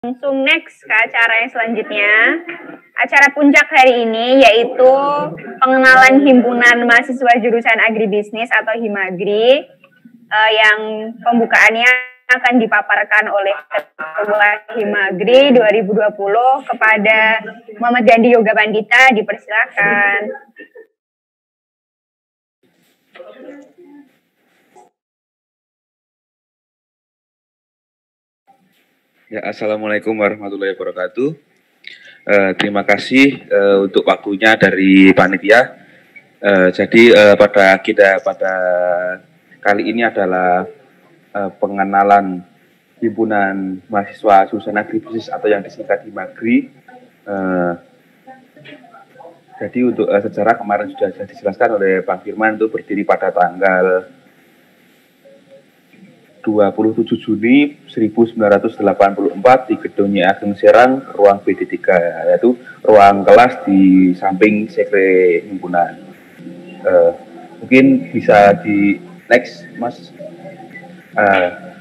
Langsung next ke acara yang selanjutnya. Acara puncak hari ini yaitu pengenalan Himpunan Mahasiswa Jurusan Agribisnis atau Himagri yang pembukaannya akan dipaparkan oleh Ketua Himagri 2020 kepada Muhammad Gandhi Yoga Pandita. Dipersilakan. Ya, Assalamualaikum warahmatullahi wabarakatuh. Terima kasih untuk waktunya dari panitia. Pada kali ini adalah pengenalan Himpunan Mahasiswa Jurusan Agribisnis atau yang disingkat Himagri. Jadi untuk sejarah kemarin sudah dijelaskan oleh Bang Firman, itu berdiri pada tanggal 27 Juni 1984 di Gedung Nyai Ageng Serang, ruang BD3, yaitu ruang kelas di samping sekre himpunan. Mungkin bisa di next, Mas.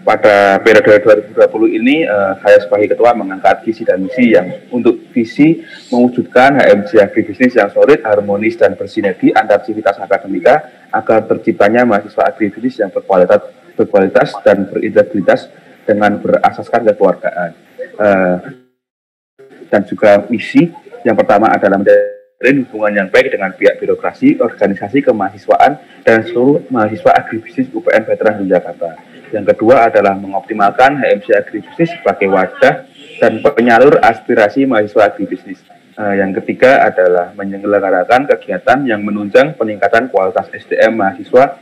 Pada periode 2020 ini, saya sebagai ketua mengangkat visi dan misi yang untuk visi mewujudkan HMJ Agribisnis yang solid, harmonis, dan bersinergi antar sivitas akademika agar terciptanya mahasiswa agribisnis yang berkualitas dan berintegritas dengan berasaskan kekeluargaan. Dan juga misi yang pertama adalah menjalin hubungan yang baik dengan pihak birokrasi, organisasi kemahasiswaan, dan seluruh mahasiswa agribisnis UPN Veteran Yogyakarta. Yang kedua adalah mengoptimalkan HMJ Agribisnis sebagai wadah dan penyalur aspirasi mahasiswa agribisnis. Yang ketiga adalah menyelenggarakan kegiatan yang menunjang peningkatan kualitas SDM mahasiswa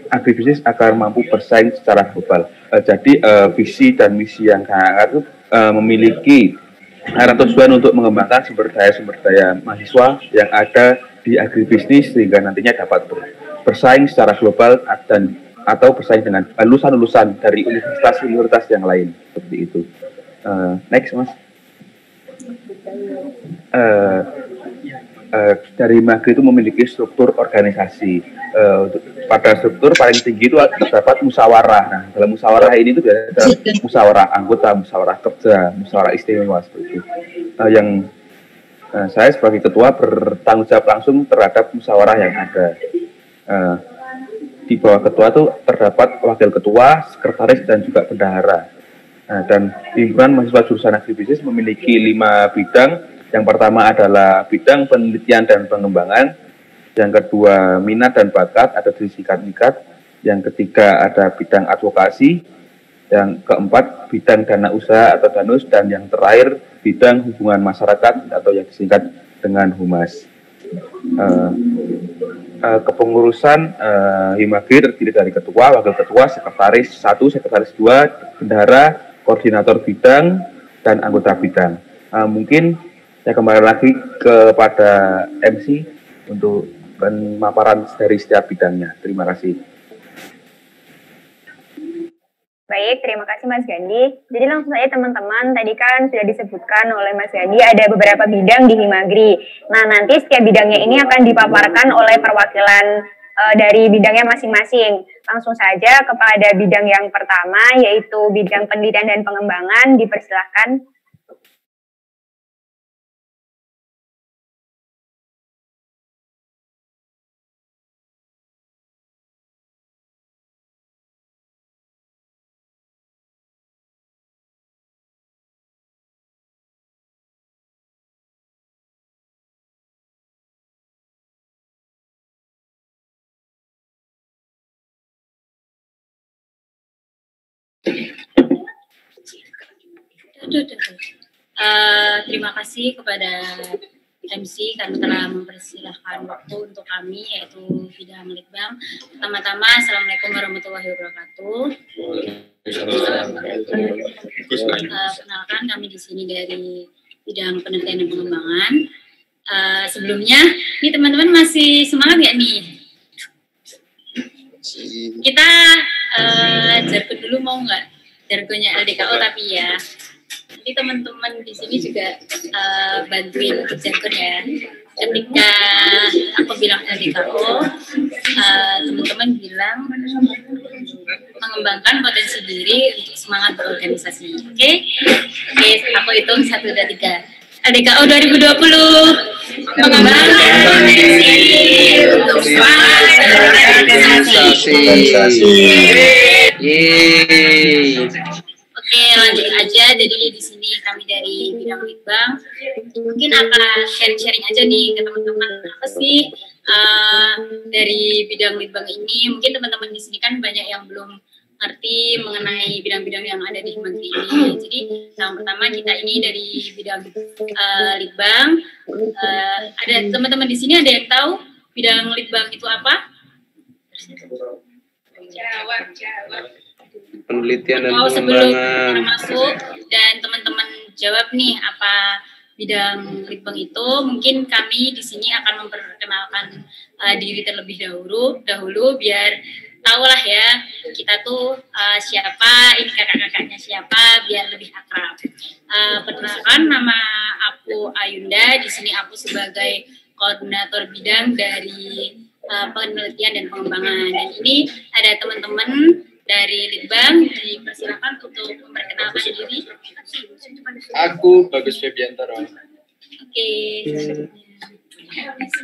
agribisnis agar mampu bersaing secara global. Jadi visi dan misi yang itu memiliki arah tujuan untuk mengembangkan sumber daya mahasiswa yang ada di agribisnis sehingga nantinya dapat bersaing secara global atau bersaing dengan lulusan-lulusan dari universitas yang lain, seperti itu. Next, Mas. Dari Himagri itu memiliki struktur organisasi. Pada struktur paling tinggi itu terdapat musyawarah. Nah, dalam musyawarah ini itu ada musyawarah anggota, musyawarah kerja, musyawarah istimewa, seperti itu. Saya sebagai ketua bertanggung jawab langsung terhadap musyawarah yang ada. Di bawah ketua itu terdapat wakil ketua, sekretaris, dan juga bendahara. Dan Himpunan Mahasiswa Jurusan Agribisnis memiliki 5 bidang. Yang pertama adalah bidang penelitian dan pengembangan. Yang kedua, minat dan bakat atau disingkat-singkat. Yang ketiga ada bidang advokasi. Yang keempat, bidang dana usaha atau danus. Dan yang terakhir, bidang hubungan masyarakat atau yang disingkat dengan humas. Kepengurusan Himagri terdiri dari ketua, wakil ketua, sekretaris 1, sekretaris 2, bendahara, koordinator bidang, dan anggota bidang. Mungkin saya kembali lagi kepada MC untuk pemaparan dari setiap bidangnya. Terima kasih. Baik, terima kasih Mas Gandhi. Jadi langsung saja teman-teman, tadi kan sudah disebutkan oleh Mas Gandhi ada beberapa bidang di Himagri. Nah, nanti setiap bidangnya ini akan dipaparkan oleh perwakilan dari bidangnya masing-masing. Langsung saja kepada bidang yang pertama, yaitu bidang penelitian dan pengembangan. Dipersilakan. Terima kasih kepada MC karena telah mempersilahkan waktu untuk kami, yaitu bidang litbang. Pertama-tama, Assalamualaikum warahmatullahi wabarakatuh. Perkenalkan, kami di sini dari bidang penelitian dan pengembangan. Sebelumnya, ini teman-teman masih semangat nggak nih? Kita jargon dulu mau nggak? Jargonnya LDKO tapi ya. Nanti teman-teman di sini juga bantuin jargon ya. Ketika aku bilang LDKO, teman-teman bilang mengembangkan potensi diri untuk semangat berorganisasi. Oke, aku hitung 1, 2, 3. LDKO 2020 mengembangkan potensi untuk semangat berorganisasi. Oke, lanjut aja. Jadi di sini kami dari bidang Litbang mungkin akan sharing-sharing aja nih ke teman-teman apa sih dari bidang Litbang ini. Mungkin teman-teman di sini kan banyak yang belum ngerti mengenai bidang-bidang yang ada di Himagri ini. Jadi yang pertama kita ini dari bidang Litbang. Ada teman-teman di sini ada yang tahu bidang Litbang itu apa? Jawab. Penelitian dan sebelum pengembangan. kita masuk dan teman-teman jawab nih apa bidang Litbang itu, mungkin kami di sini akan memperkenalkan diri terlebih dahulu biar tahulah ya kita tuh siapa, ini kakak-kakaknya siapa, biar lebih akrab. Perkenalkan, nama aku Ayunda. Di sini aku sebagai koordinator bidang dari penelitian dan pengembangan. Dan ini ada teman-teman dari Litbang, dipersilakan untuk memperkenalkan diri. Aku Bagus Febiantoro. Oke.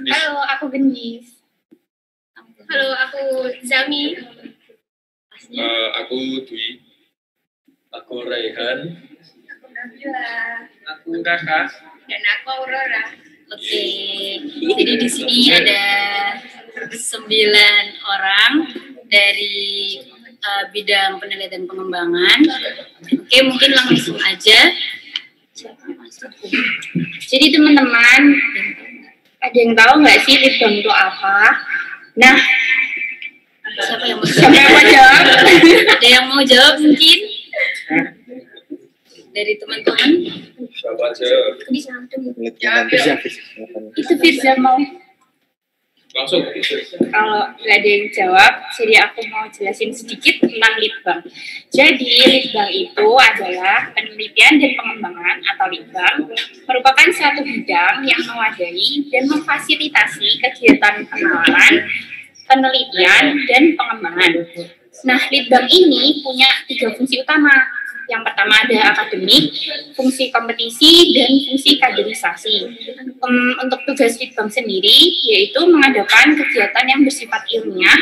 Halo, aku Gendis. Halo, aku Zami. Aku Dwi. Aku Raihan. Aku Raka. Dan aku Aurora. Oke. Jadi di sini ada 9 orang dari bidang penelitian pengembangan. Oke, mungkin langsung aja. Jadi teman-teman, ada yang tahu nggak sih Litbang itu apa? Nah, Siapa yang mau siapa yang mau jawab? Ada yang mau jawab mungkin? Dari teman-teman? Siapa aja? Itu Firza mau. Langsung. Kalau nggak ada yang jawab, jadi aku mau jelasin sedikit tentang Litbang. Jadi Litbang itu adalah penelitian dan pengembangan atau Litbang merupakan suatu bidang yang mewadahi dan memfasilitasi kegiatan pengenalan, penelitian, dan pengembangan. Nah, Litbang ini punya 3 fungsi utama. Yang pertama ada akademik, fungsi kompetisi, dan fungsi kaderisasi. Untuk tugas Litbang sendiri, yaitu mengadakan kegiatan yang bersifat ilmiah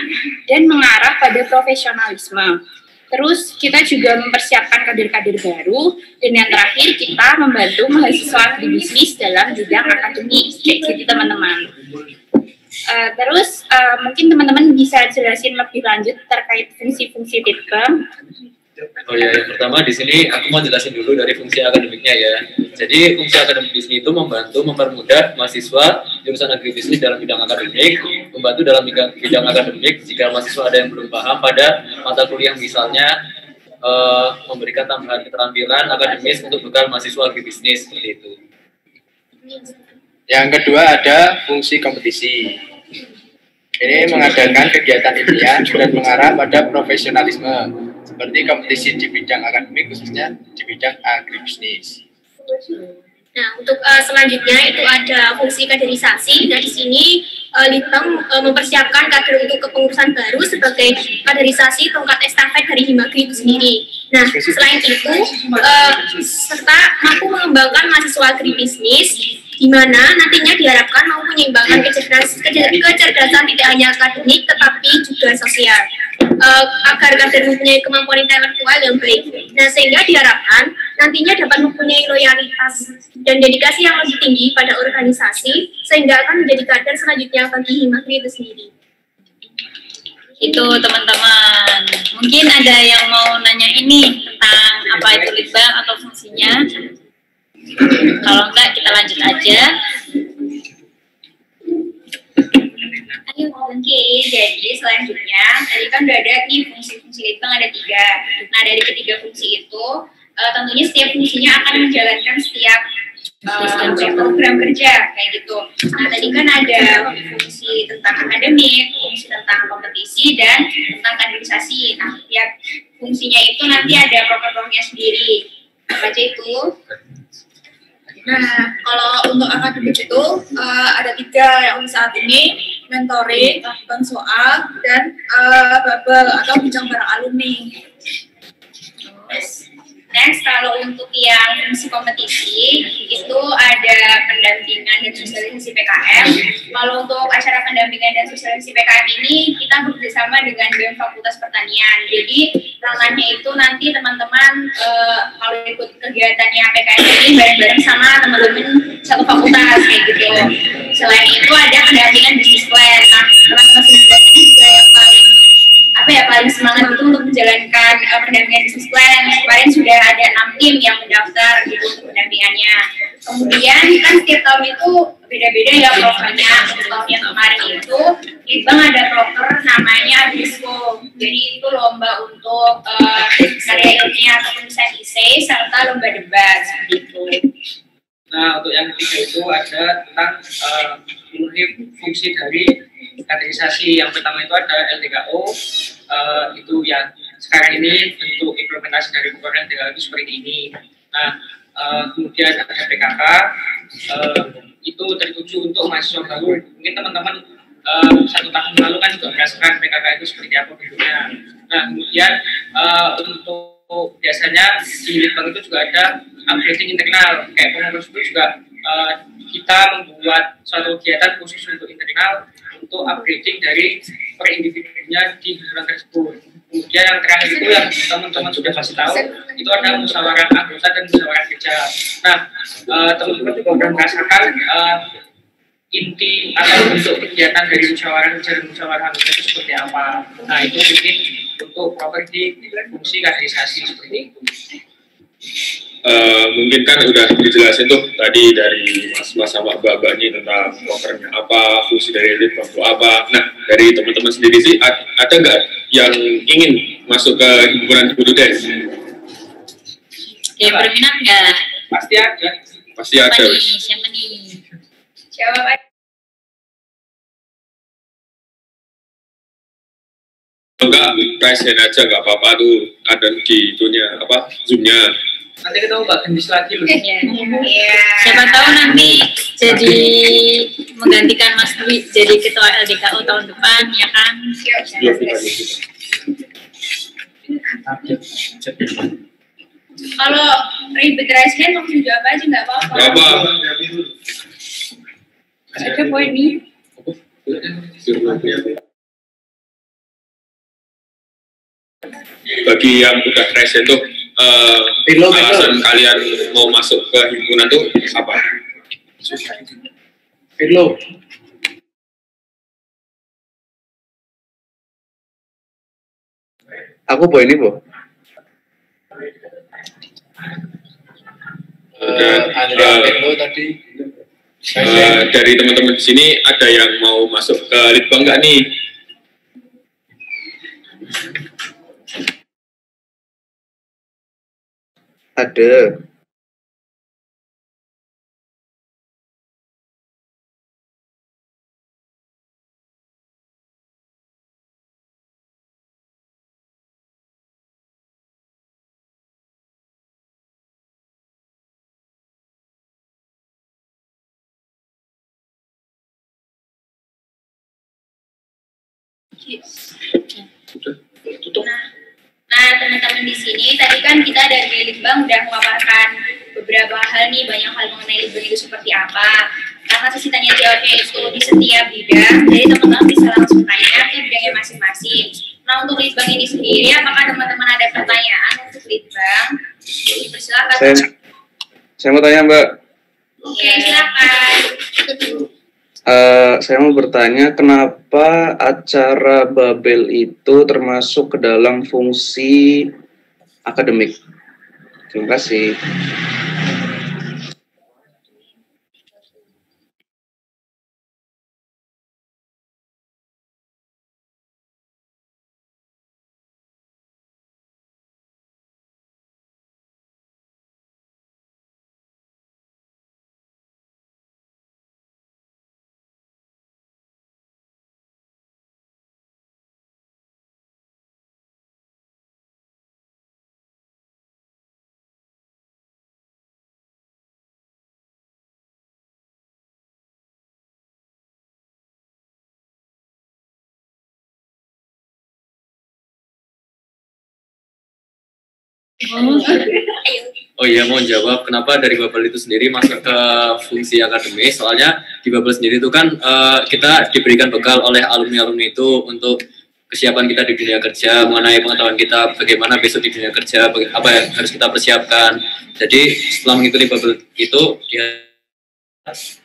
dan mengarah pada profesionalisme. Terus kita juga mempersiapkan kader-kader baru, dan yang terakhir kita membantu mahasiswa agribisnis dalam bidang akademik, kayak gitu teman-teman. Terus mungkin teman-teman bisa jelasin lebih lanjut terkait fungsi-fungsi Litbang. Oh ya, yang pertama di sini aku mau jelasin dulu dari fungsi akademiknya ya. Jadi fungsi akademik di sini itu mempermudah mahasiswa jurusan agribisnis dalam bidang akademik, membantu dalam bidang akademik jika mahasiswa ada yang belum paham pada mata kuliah misalnya memberikan tambahan keterampilan akademis untuk bekal mahasiswa agribisnis seperti itu. Yang kedua ada fungsi kompetisi. Ini mengadakan kegiatan ilmiah dan mengarah pada profesionalisme seperti kompetisi di bidang akademik khususnya di bidang agribisnis. Nah, untuk selanjutnya itu ada fungsi kaderisasi. Dari sini Litbang mempersiapkan kader untuk kepengurusan baru sebagai kaderisasi tongkat estafet dari Himagri itu sendiri. Nah, selain itu serta mampu mengembangkan mahasiswa agribisnis di mana nantinya diharapkan mampu menyeimbangkan kecerdasan tidak hanya akademik tetapi juga sosial agar kader mempunyai kemampuan intelektual yang baik. Nah, sehingga diharapkan nantinya dapat mempunyai loyalitas dan dedikasi yang lebih tinggi pada organisasi sehingga akan menjadi kader selanjutnya bagi Himagri itu sendiri. Itu teman-teman. Mungkin ada yang mau nanya ini tentang apa itu Litbang atau fungsinya. Kalau enggak kita lanjut aja. Ayo, oke. Jadi selanjutnya tadi kan udah ada nih fungsi-fungsi Litbang ada 3. Nah, dari ketiga fungsi itu tentunya setiap fungsinya akan menjalankan setiap program kerja kayak gitu. Nah, tadi kan ada fungsi tentang akademik, fungsi tentang kompetisi, dan tentang kaderisasi. Nah, tiap fungsinya itu nanti ada program-programnya sendiri. Apa aja itu? Nah, kalau untuk akademik itu ada 3 yang saat ini. mentoring, bank soal, dan bubble atau bincang bareng alumni. Next, kalau untuk yang fungsi kompetisi, itu ada pendampingan dan sosialisasi PKM. Kalau untuk acara pendampingan dan sosialisasi PKM ini, kita bekerjasama dengan BEM Fakultas Pertanian. Jadi, ranahnya itu nanti teman-teman kalau ikut kegiatannya PKM ini bareng-bareng sama teman-teman satu fakultas, kayak gitu. Selain itu, ada pendampingan bisnis plan. Nah, teman-teman ini juga yang paling semangat itu untuk menjalankan pendampingan bisnis plan. Kemarin sudah ada 6 tim yang mendaftar gitu untuk pendampingannya. Kemudian kan setiap tahun itu beda-beda ya prokernya. Untuk tahun yang kemarin itu Litbang ada proker namanya Abisco. Jadi itu lomba untuk karya ilmiah atau penulisan esai serta lomba debat seperti itu. Nah, untuk yang ketiga itu ada tentang memenuhi fungsi dari kaderisasi. Yang pertama itu ada LTKO, itu yang sekarang ini bentuk implementasi dari program LTKO itu seperti ini. Nah, kemudian ada PKK, itu tertuju untuk mahasiswa baru. Mungkin teman-teman 1 tahun lalu kan juga merasakan PKK itu seperti apa bentuknya. Nah, kemudian untuk biasanya di Litbang itu juga ada upgrading internal. Kayak pengurus itu juga kita membuat suatu kegiatan khusus untuk internal untuk upgrading dari per individunya di himpunan tersebut. Kemudian yang terakhir itu yang teman-teman sudah pasti tahu, itu ada musyawarah anggota dan musyawarah kerja. Nah, teman-teman juga sudah merasakan inti atau bentuk kegiatan dari musyawarah kerja dan musyawarah anggota itu seperti apa. Nah, itu mungkin untuk properti fungsi kaderisasi seperti itu. Mungkin kan udah dijelasin tuh tadi dari mas-mas sama mbak-mbaknya tentang prokernya apa, fungsi dari Litbang itu apa. Nah, dari teman-teman sendiri sih ada nggak yang ingin masuk ke himpunan guru des? Ya, berminat nggak? Pasti ada. Pasti ada. Siapa nih? Jawab aja. Enggak, present aja nggak apa-apa tuh, ada di itunya apa zoomnya. Nanti kita mau gendis lagi loh. Iya. Siapa tahu nanti jadi menggantikan Mas Dwi jadi ketua LDKO tahun depan, ya kan? Kalau ribet raise hand langsung jawab aja nggak apa-apa. Ada poin nih. Bagi yang udah present tuh alasan kalian mau masuk ke himpunan tuh apa? Firlo. Aku poin ini, Bu. Tadi dari teman-teman di sini ada yang mau masuk ke Litbang nggak nih? Ada. Nah, teman-teman di sini tadi kan kita dari Litbang udah memaparkan beberapa hal nih, banyak hal mengenai Litbang itu seperti apa. Karena sesi tanya jawabnya itu di setiap bidang, jadi teman-teman bisa langsung tanya ke bidangnya masing-masing. Nah, untuk Litbang ini sendiri, apakah teman-teman ada pertanyaan untuk Litbang? Silakan. Saya mau tanya, Mbak. Oke, silakan. Saya mau bertanya, kenapa acara Babel itu termasuk ke dalam fungsi akademik? Terima kasih. Oh iya, mau jawab kenapa dari Babel itu sendiri masuk ke fungsi akademis. Soalnya di Babel sendiri itu kan kita diberikan bekal oleh alumni-alumni itu untuk kesiapan kita di dunia kerja, mengenai pengetahuan kita bagaimana besok di dunia kerja, apa yang harus kita persiapkan. Jadi setelah mengikuti Babel itu dia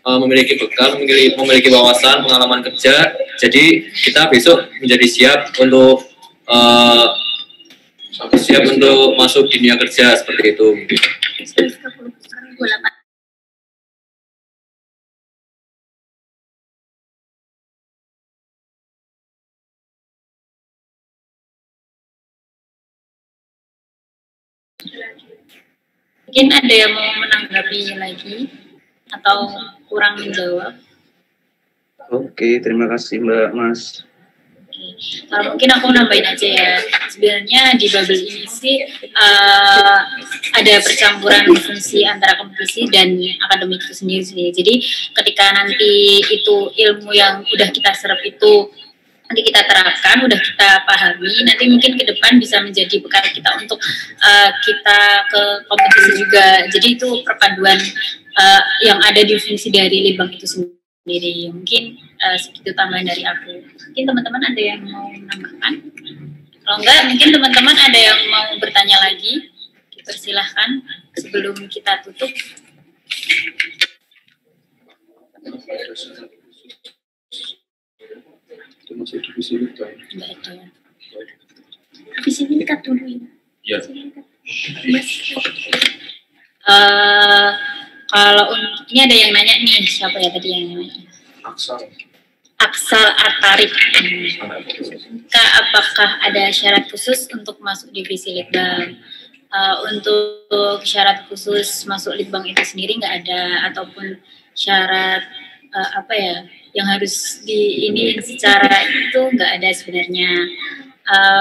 memiliki bekal, memiliki wawasan, pengalaman kerja. Jadi kita besok menjadi siap untuk masuk dunia kerja seperti itu. Mungkin ada yang mau menanggapi lagi atau kurang menjawab? Oke, terima kasih Mbak Mas. Mungkin aku nambahin aja ya. Sebenarnya di Babel ini sih ada percampuran fungsi antara kompetisi dan akademik itu sendiri sih. Jadi ketika nanti itu ilmu yang udah kita serap itu nanti kita terapkan, udah kita pahami, nanti mungkin ke depan bisa menjadi bekal kita untuk kita ke kompetisi juga. Jadi itu perpaduan yang ada di fungsi dari Litbang itu sendiri. Mungkin segitu tambahan dari aku. Mungkin teman-teman ada yang mau menambahkan? Kalau enggak, mungkin teman-teman ada yang mau bertanya lagi. Dipersilahkan sebelum kita tutup. Itu masih divisi Litbang. Enggak ada. Divisi Litbang dulu ya. Ya. Kalau ini ada yang nanya nih, siapa ya tadi yang nanya? Aksal Atarik. Kak, apakah ada syarat khusus untuk masuk divisi Litbang? Untuk syarat khusus masuk Litbang itu sendiri nggak ada, ataupun syarat apa ya yang harus diiniin secara itu nggak ada sebenarnya.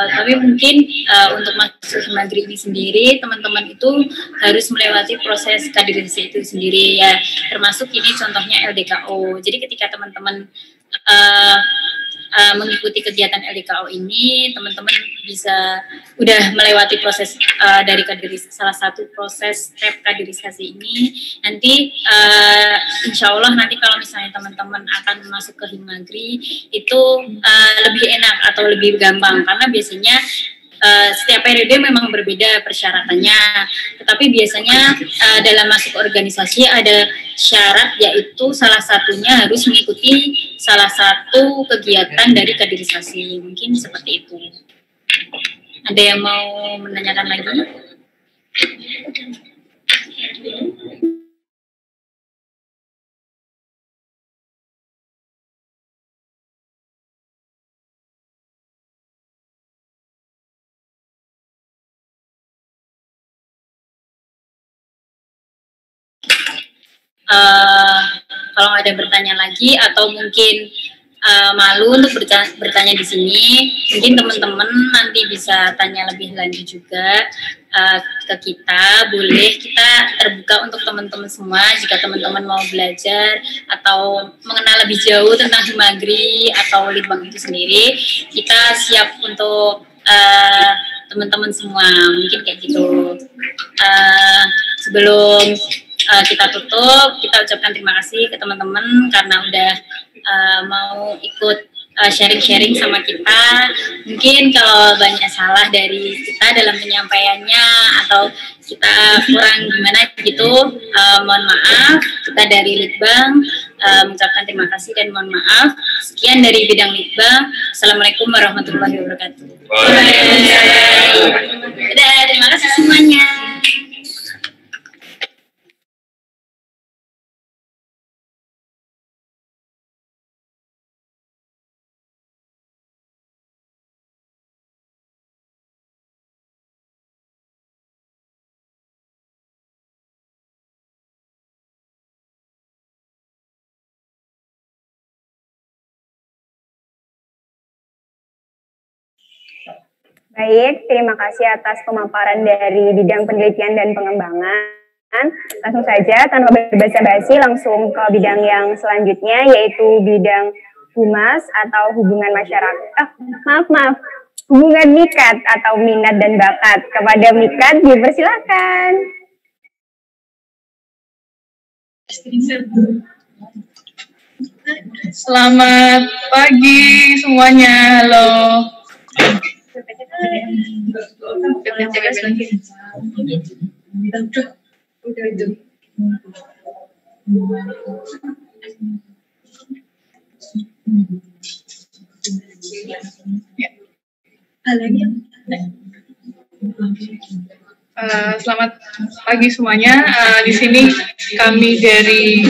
Tapi mungkin untuk masuk Himagri ini sendiri, teman-teman itu harus melewati proses kaderisasi itu sendiri ya, termasuk ini contohnya LDKO. Jadi ketika teman-teman mengikuti kegiatan LDKO ini, teman-teman bisa udah melewati proses dari kaderisasi, salah satu proses step kaderisasi ini. Nanti insya Allah nanti kalau misalnya teman-teman akan masuk ke Himagri itu lebih enak atau lebih gampang, karena biasanya setiap periode memang berbeda persyaratannya, tetapi biasanya dalam masuk organisasi ada syarat, yaitu salah satunya harus mengikuti salah satu kegiatan dari kaderisasi. Mungkin seperti itu. Ada yang mau menanyakan lagi? Kalau ada bertanya lagi atau mungkin malu untuk bertanya di sini, mungkin teman-teman nanti bisa tanya lebih lanjut juga ke kita. Boleh, kita terbuka untuk teman-teman semua. Jika teman-teman mau belajar atau mengenal lebih jauh tentang Himagri atau Litbang itu sendiri, kita siap untuk teman-teman semua. Mungkin kayak gitu. Sebelum kita tutup, kita ucapkan terima kasih ke teman-teman karena udah mau ikut sharing-sharing sama kita. Mungkin kalau banyak salah dari kita dalam penyampaiannya atau kita kurang gimana gitu, mohon maaf. Kita dari Litbang mengucapkan terima kasih dan mohon maaf. Sekian dari bidang Litbang. Assalamualaikum warahmatullahi wabarakatuh. Dadah, terima kasih semuanya. Baik, terima kasih atas pemaparan dari bidang penelitian dan pengembangan. Langsung saja, tanpa berbasa-basi, langsung ke bidang yang selanjutnya, yaitu bidang humas atau hubungan masyarakat. Maaf. hubungan mikat atau minat dan bakat. Kepada mikat dipersilakan. Selamat pagi semuanya, halo. Selamat pagi semuanya. Di sini kami dari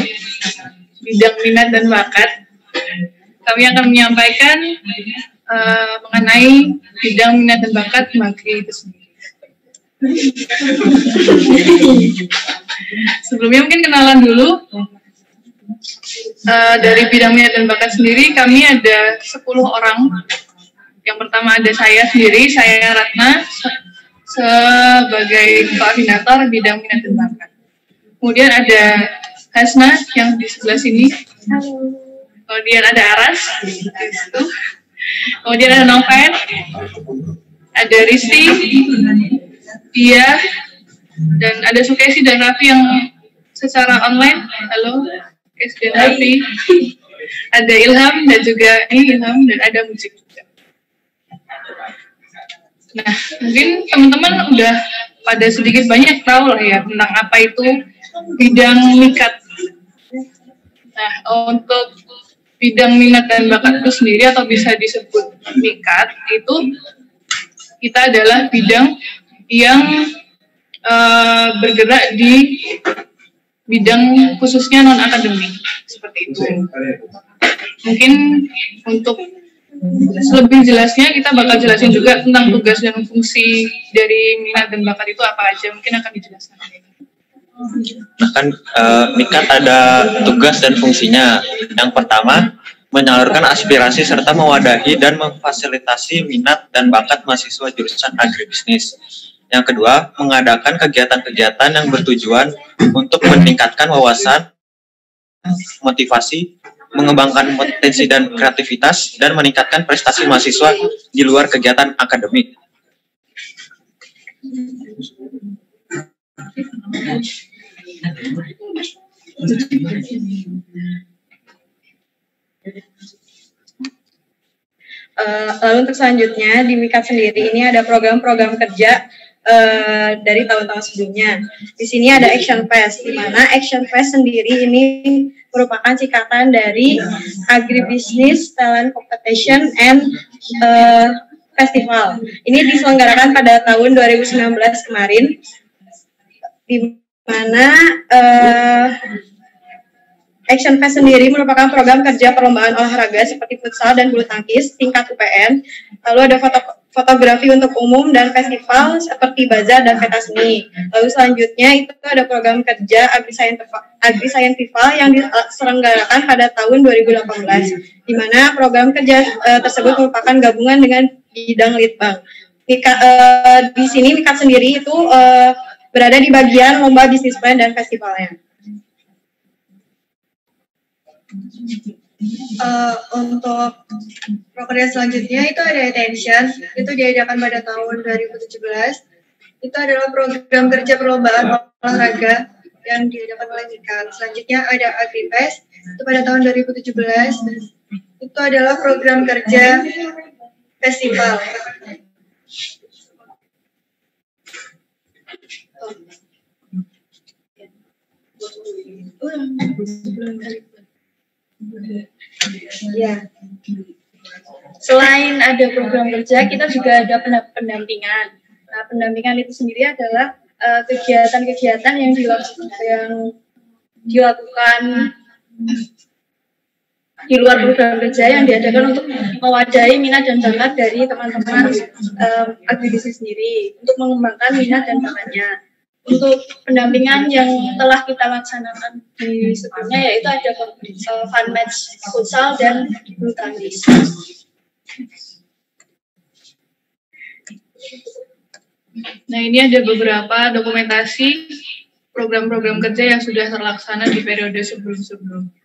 bidang minat dan bakat. Kami akan menyampaikan mengenai bidang minat dan bakat Magri itu sendiri. Sebelumnya mungkin kenalan dulu. Dari bidang minat dan bakat sendiri kami ada 10 orang. Yang pertama ada saya sendiri, saya Ratna sebagai koordinator bidang minat dan bakat. Kemudian ada Hasna yang di sebelah sini. Kemudian ada Aras di situ. Kemudian ada Noven, ada Risti, Dia, dan ada Sukesi dan Raffi yang secara online. Halo, Sukesi dan Raffi. Ada Ilham dan juga Ilham, dan ada musik juga. Nah, mungkin teman-teman udah pada sedikit banyak tahu lah ya tentang apa itu bidang mikat. Nah, untuk bidang minat dan bakat itu sendiri atau bisa disebut mikat itu kita adalah bidang yang bergerak di bidang khususnya non akademik seperti itu. Mungkin untuk lebih jelasnya kita bakal jelasin juga tentang tugas dan fungsi dari minat dan bakat itu apa aja, mungkin akan dijelaskan. Nah kan mikat ada tugas dan fungsinya. Yang pertama, menyalurkan aspirasi serta mewadahi dan memfasilitasi minat dan bakat mahasiswa jurusan agribisnis. Yang kedua, mengadakan kegiatan-kegiatan yang bertujuan untuk meningkatkan wawasan, motivasi, mengembangkan potensi dan kreativitas, dan meningkatkan prestasi mahasiswa di luar kegiatan akademik. Lalu untuk selanjutnya di Mikat sendiri ini ada program-program kerja dari tahun-tahun sebelumnya. Di sini ada Action Fest, di mana Action Fest sendiri ini merupakan singkatan dari Agribusiness Talent Competition and Festival. Ini diselenggarakan pada tahun 2019 kemarin, di mana Action Fest sendiri merupakan program kerja perlombaan olahraga seperti futsal dan bulu tangkis tingkat UPN. Lalu ada fotografi untuk umum dan festival seperti bazar dan peta seni. Lalu selanjutnya itu ada program kerja Agriscientival yang diselenggarakan pada tahun 2018, di mana program kerja tersebut merupakan gabungan dengan bidang Litbang. Di sini Mikat sendiri itu berada di bagian lomba bisnis plan dan festivalnya. Untuk program selanjutnya itu ada Attention, itu diadakan pada tahun 2017. Itu adalah program kerja perlombaan olahraga yang diadakan oleh Mikat. Selanjutnya ada AgriFest, itu pada tahun 2017. Itu adalah program kerja festival. Ya. Selain ada program kerja, kita juga ada pendampingan. Nah, pendampingan itu sendiri adalah kegiatan-kegiatan yang dilakukan di luar program kerja yang diadakan untuk mewadahi minat dan bakat dari teman-teman agribisnis sendiri untuk mengembangkan minat dan bakatnya. Untuk pendampingan yang telah kita laksanakan di sebelumnya yaitu ada fun match futsal dan bulu tangkis. Nah, ini ada beberapa dokumentasi program-program kerja yang sudah terlaksana di periode sebelum-sebelumnya.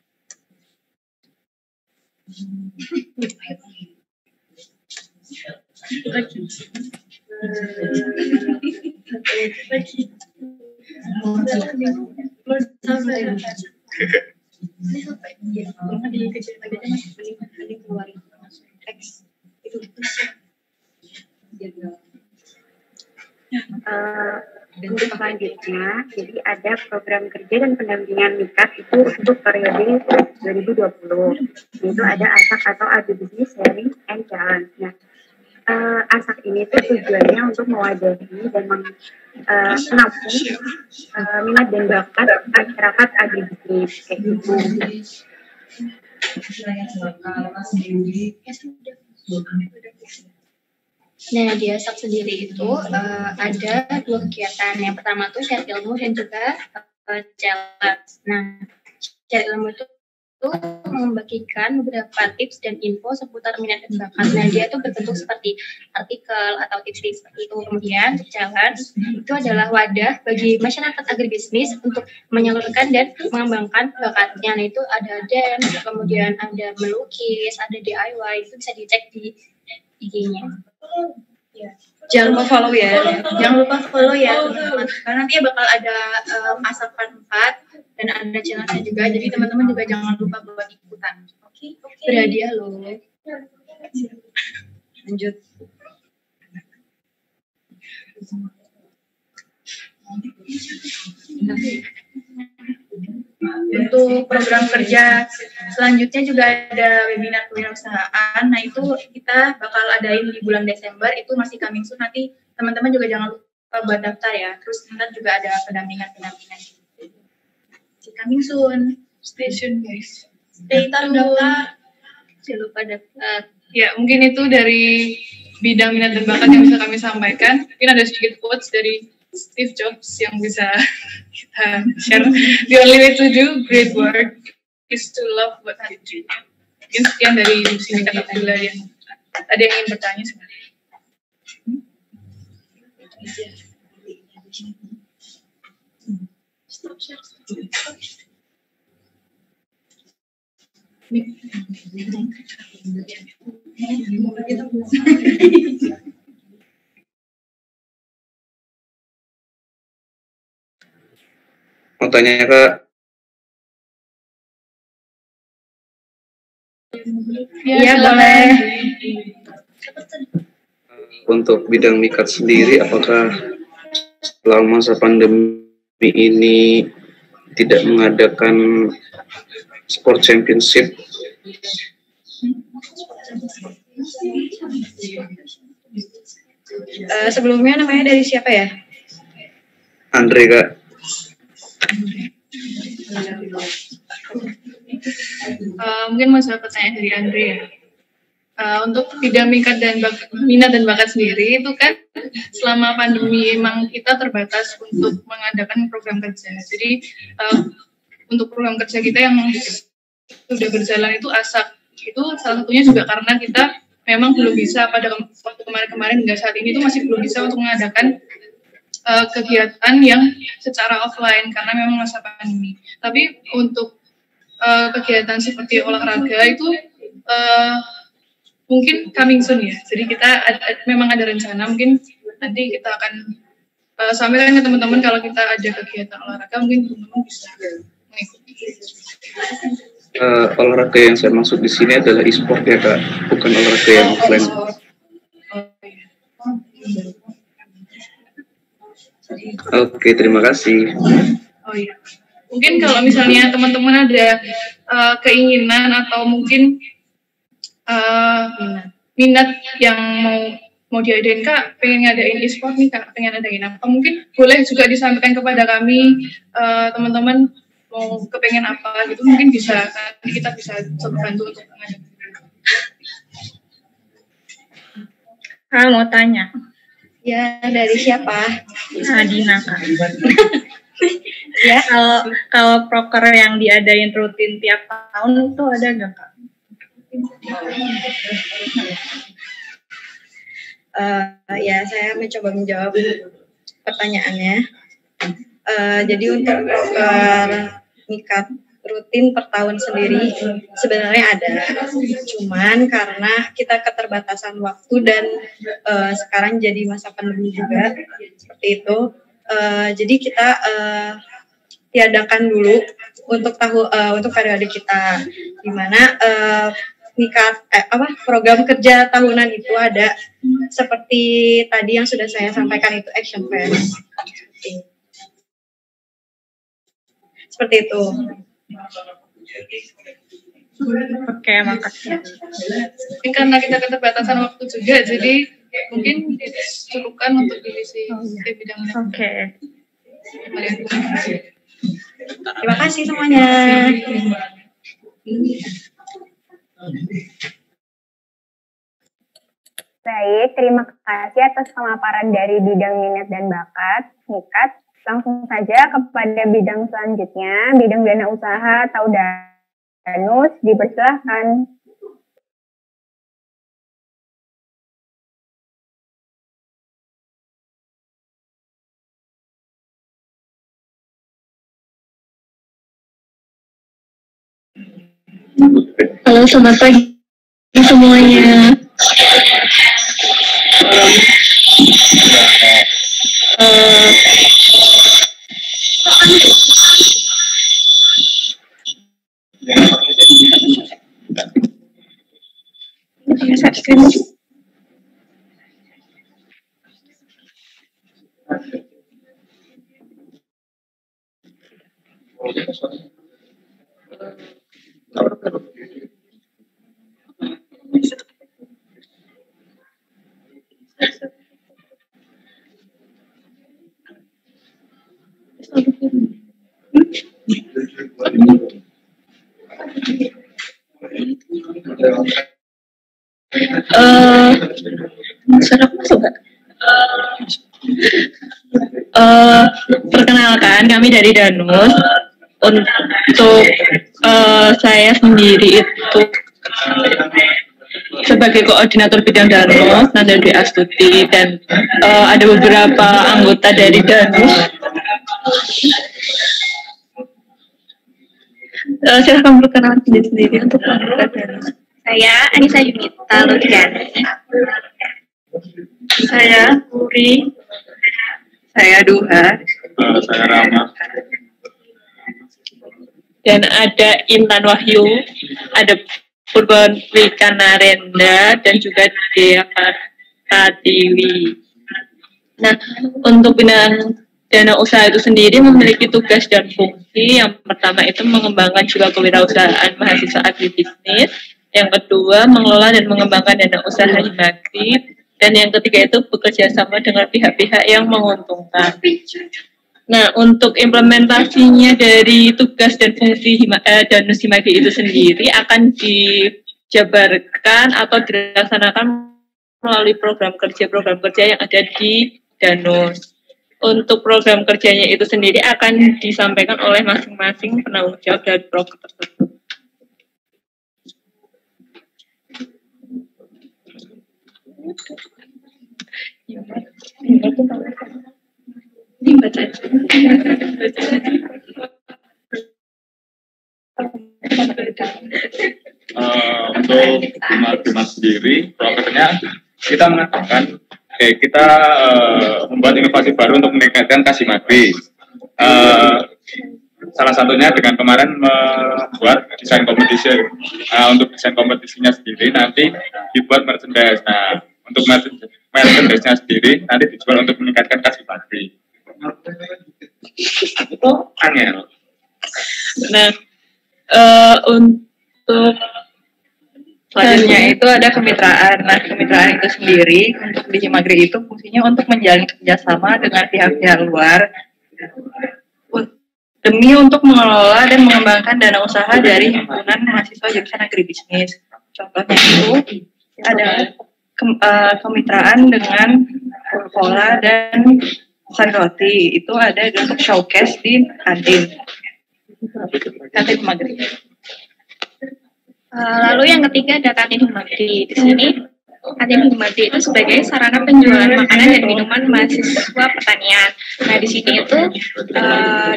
Untuk selanjutnya, jadi ada program kerja dan pendampingan MIKAT itu untuk periode 2020. Itu ada ASAK atau Agribisnis Sharing and Challenge. Nah, ASAK ini tuh tujuannya untuk mewadahi dan menampung minat dan bakat masyarakat agribisnis kayak gitu. Nah, di ASAK sendiri itu ada 2 kegiatan. Yang pertama tuh share ilmu dan juga challenge. Nah, share ilmu itu membagikan beberapa tips dan info seputar minat dan bakat. Nah, dia itu berbentuk seperti artikel atau tips-tips seperti itu. Kemudian challenge itu adalah wadah bagi masyarakat agribisnis untuk menyalurkan dan mengembangkan bakatnya. Nah, itu ada dance, kemudian ada melukis, ada DIY, itu bisa dicek di IG-nya. Jangan lupa follow ya. Jangan lupa follow ya teman-teman. Karena nanti bakal ada ASAK part 4 dan ada challenge-nya juga. Jadi teman-teman juga jangan lupa buat ikutan. Oke. Berhadiah loh. Lanjut. Untuk program kerja selanjutnya juga ada webinar kewirausahaan. Nah, itu kita bakal adain di bulan Desember, itu masih coming soon. Nanti teman-teman juga jangan lupa buat daftar ya. Terus nanti juga ada pendampingan. Coming soon. Stay tune guys. Stay tune daftar. Jangan lupa daftar. Ya, mungkin itu dari bidang minat dan bakat yang bisa kami sampaikan. Mungkin ada sedikit quotes dari Steve Jobs yang bisa kita share. The only way to do great work is to love what you do. Mungkin sekian dari sini kata Bila yang ada yang ingin bertanya sebenarnya. Mau tanya Kak? Iya boleh. Untuk bidang MIKAT sendiri, apakah selama masa pandemi ini tidak mengadakan sport championship? Sebelumnya namanya dari siapa ya? Andre Kak. Mungkin masalah pertanyaan dari Andre ya. Untuk bidang minat dan bakat sendiri itu kan selama pandemi emang kita terbatas untuk mengadakan program kerja. Jadi untuk program kerja kita yang sudah berjalan itu ASAK. Itu salah satunya juga karena kita memang belum bisa pada waktu kemarin hingga saat ini itu masih belum bisa untuk mengadakan kegiatan yang secara offline karena memang masa pandemi. Tapi untuk kegiatan seperti olahraga itu mungkin coming soon ya. Jadi kita memang ada rencana, mungkin nanti kita akan sampaikan ke teman-teman kalau kita ada kegiatan olahraga, mungkin teman-teman bisa mengikuti. Olahraga yang saya maksud di sini adalah e-sport ya Kak, bukan olahraga yang offline. Oke, terima kasih. Oh iya. Mungkin kalau misalnya teman-teman ada keinginan atau mungkin minat yang mau diadain Kak, pengen ngadain e-sport nih Kak, pengen adain apa, mungkin boleh juga disampaikan kepada kami, teman-teman mau kepengen apa gitu, mungkin bisa, nanti kita bisa bantu untuk ngadain. Mau tanya. Ya, dari siapa? Dina Kak. Ya, kalau proker yang diadain rutin tiap tahun itu ada nggak Kak? Ya, saya mencoba menjawab pertanyaannya. Jadi untuk proker MIKAT rutin per tahun sendiri sebenarnya ada, cuman karena kita keterbatasan waktu dan sekarang jadi masa pandemi juga seperti itu, jadi kita tiadakan dulu untuk untuk periode kita, di mana program kerja tahunan itu ada seperti tadi yang sudah saya sampaikan, itu action plan seperti itu. Oke, makasih. Ini karena kita keterbatasan waktu juga, jadi mungkin dicukupkan untuk diisi di bidangnya. Oke. Terima kasih semuanya. Baik, terima kasih atas pemaparan dari bidang minat dan bakat, MIKAT. Langsung saja kepada bidang selanjutnya, bidang dana usaha atau DANUS, dipersilahkan. Halo, selamat pagi semuanya. Perkenalkan, kami dari DANUS. Untuk saya sendiri itu sebagai koordinator bidang DANUS, Nanda Dwi Astuti, dan ada beberapa anggota dari DANUS. Silahkan perkenalan diri sendiri untuk anggota DANUS. Saya Anissa Yunita Ludiana. Saya Puri. Saya Duha. Saya Rama. Dan ada Intan Wahyu, ada Purban Wikanarenda, dan juga Dea Pratiwi. Nah, untuk bidang dana usaha itu sendiri memiliki tugas dan fungsi. Yang pertama itu mengembangkan jiwa kewirausahaan mahasiswa agribisnis. Yang kedua, mengelola dan mengembangkan dana usaha Himagri. Dan yang ketiga itu bekerja sama dengan pihak-pihak yang menguntungkan. Nah, untuk implementasinya dari tugas dan fungsi DANUS Himagri itu sendiri akan dijabarkan atau dilaksanakan melalui program kerja yang ada di DANUS. Untuk program kerjanya itu sendiri akan disampaikan oleh masing-masing penanggung jawab dari program tersebut. Untuk Himagri sendiri, programnya kita mengatakan kita membuat inovasi baru untuk meningkatkan kas Himagri. Salah satunya dengan kemarin membuat desain kompetisi. Untuk desain kompetisinya sendiri nanti dibuat merchandise. Nah, untuk merchandise-nya sendiri nanti dijual untuk meningkatkan kas Himagri. Itu angel. Nah, untuk selanjutnya itu ada kemitraan. Nah, kemitraan itu sendiri untuk di Himagri itu fungsinya untuk menjalin kerjasama dengan pihak-pihak luar demi untuk mengelola dan mengembangkan dana usaha dari himpunan mahasiswa jurusan agribisnis. Contohnya itu ada kemitraan dengan Coca-Cola dan Sari itu ada untuk showcase di kantin Himagri. Lalu yang ketiga ada kantin Himagri. Di sini kantin Himadri itu sebagai sarana penjualan makanan dan minuman mahasiswa pertanian. Nah, di sini itu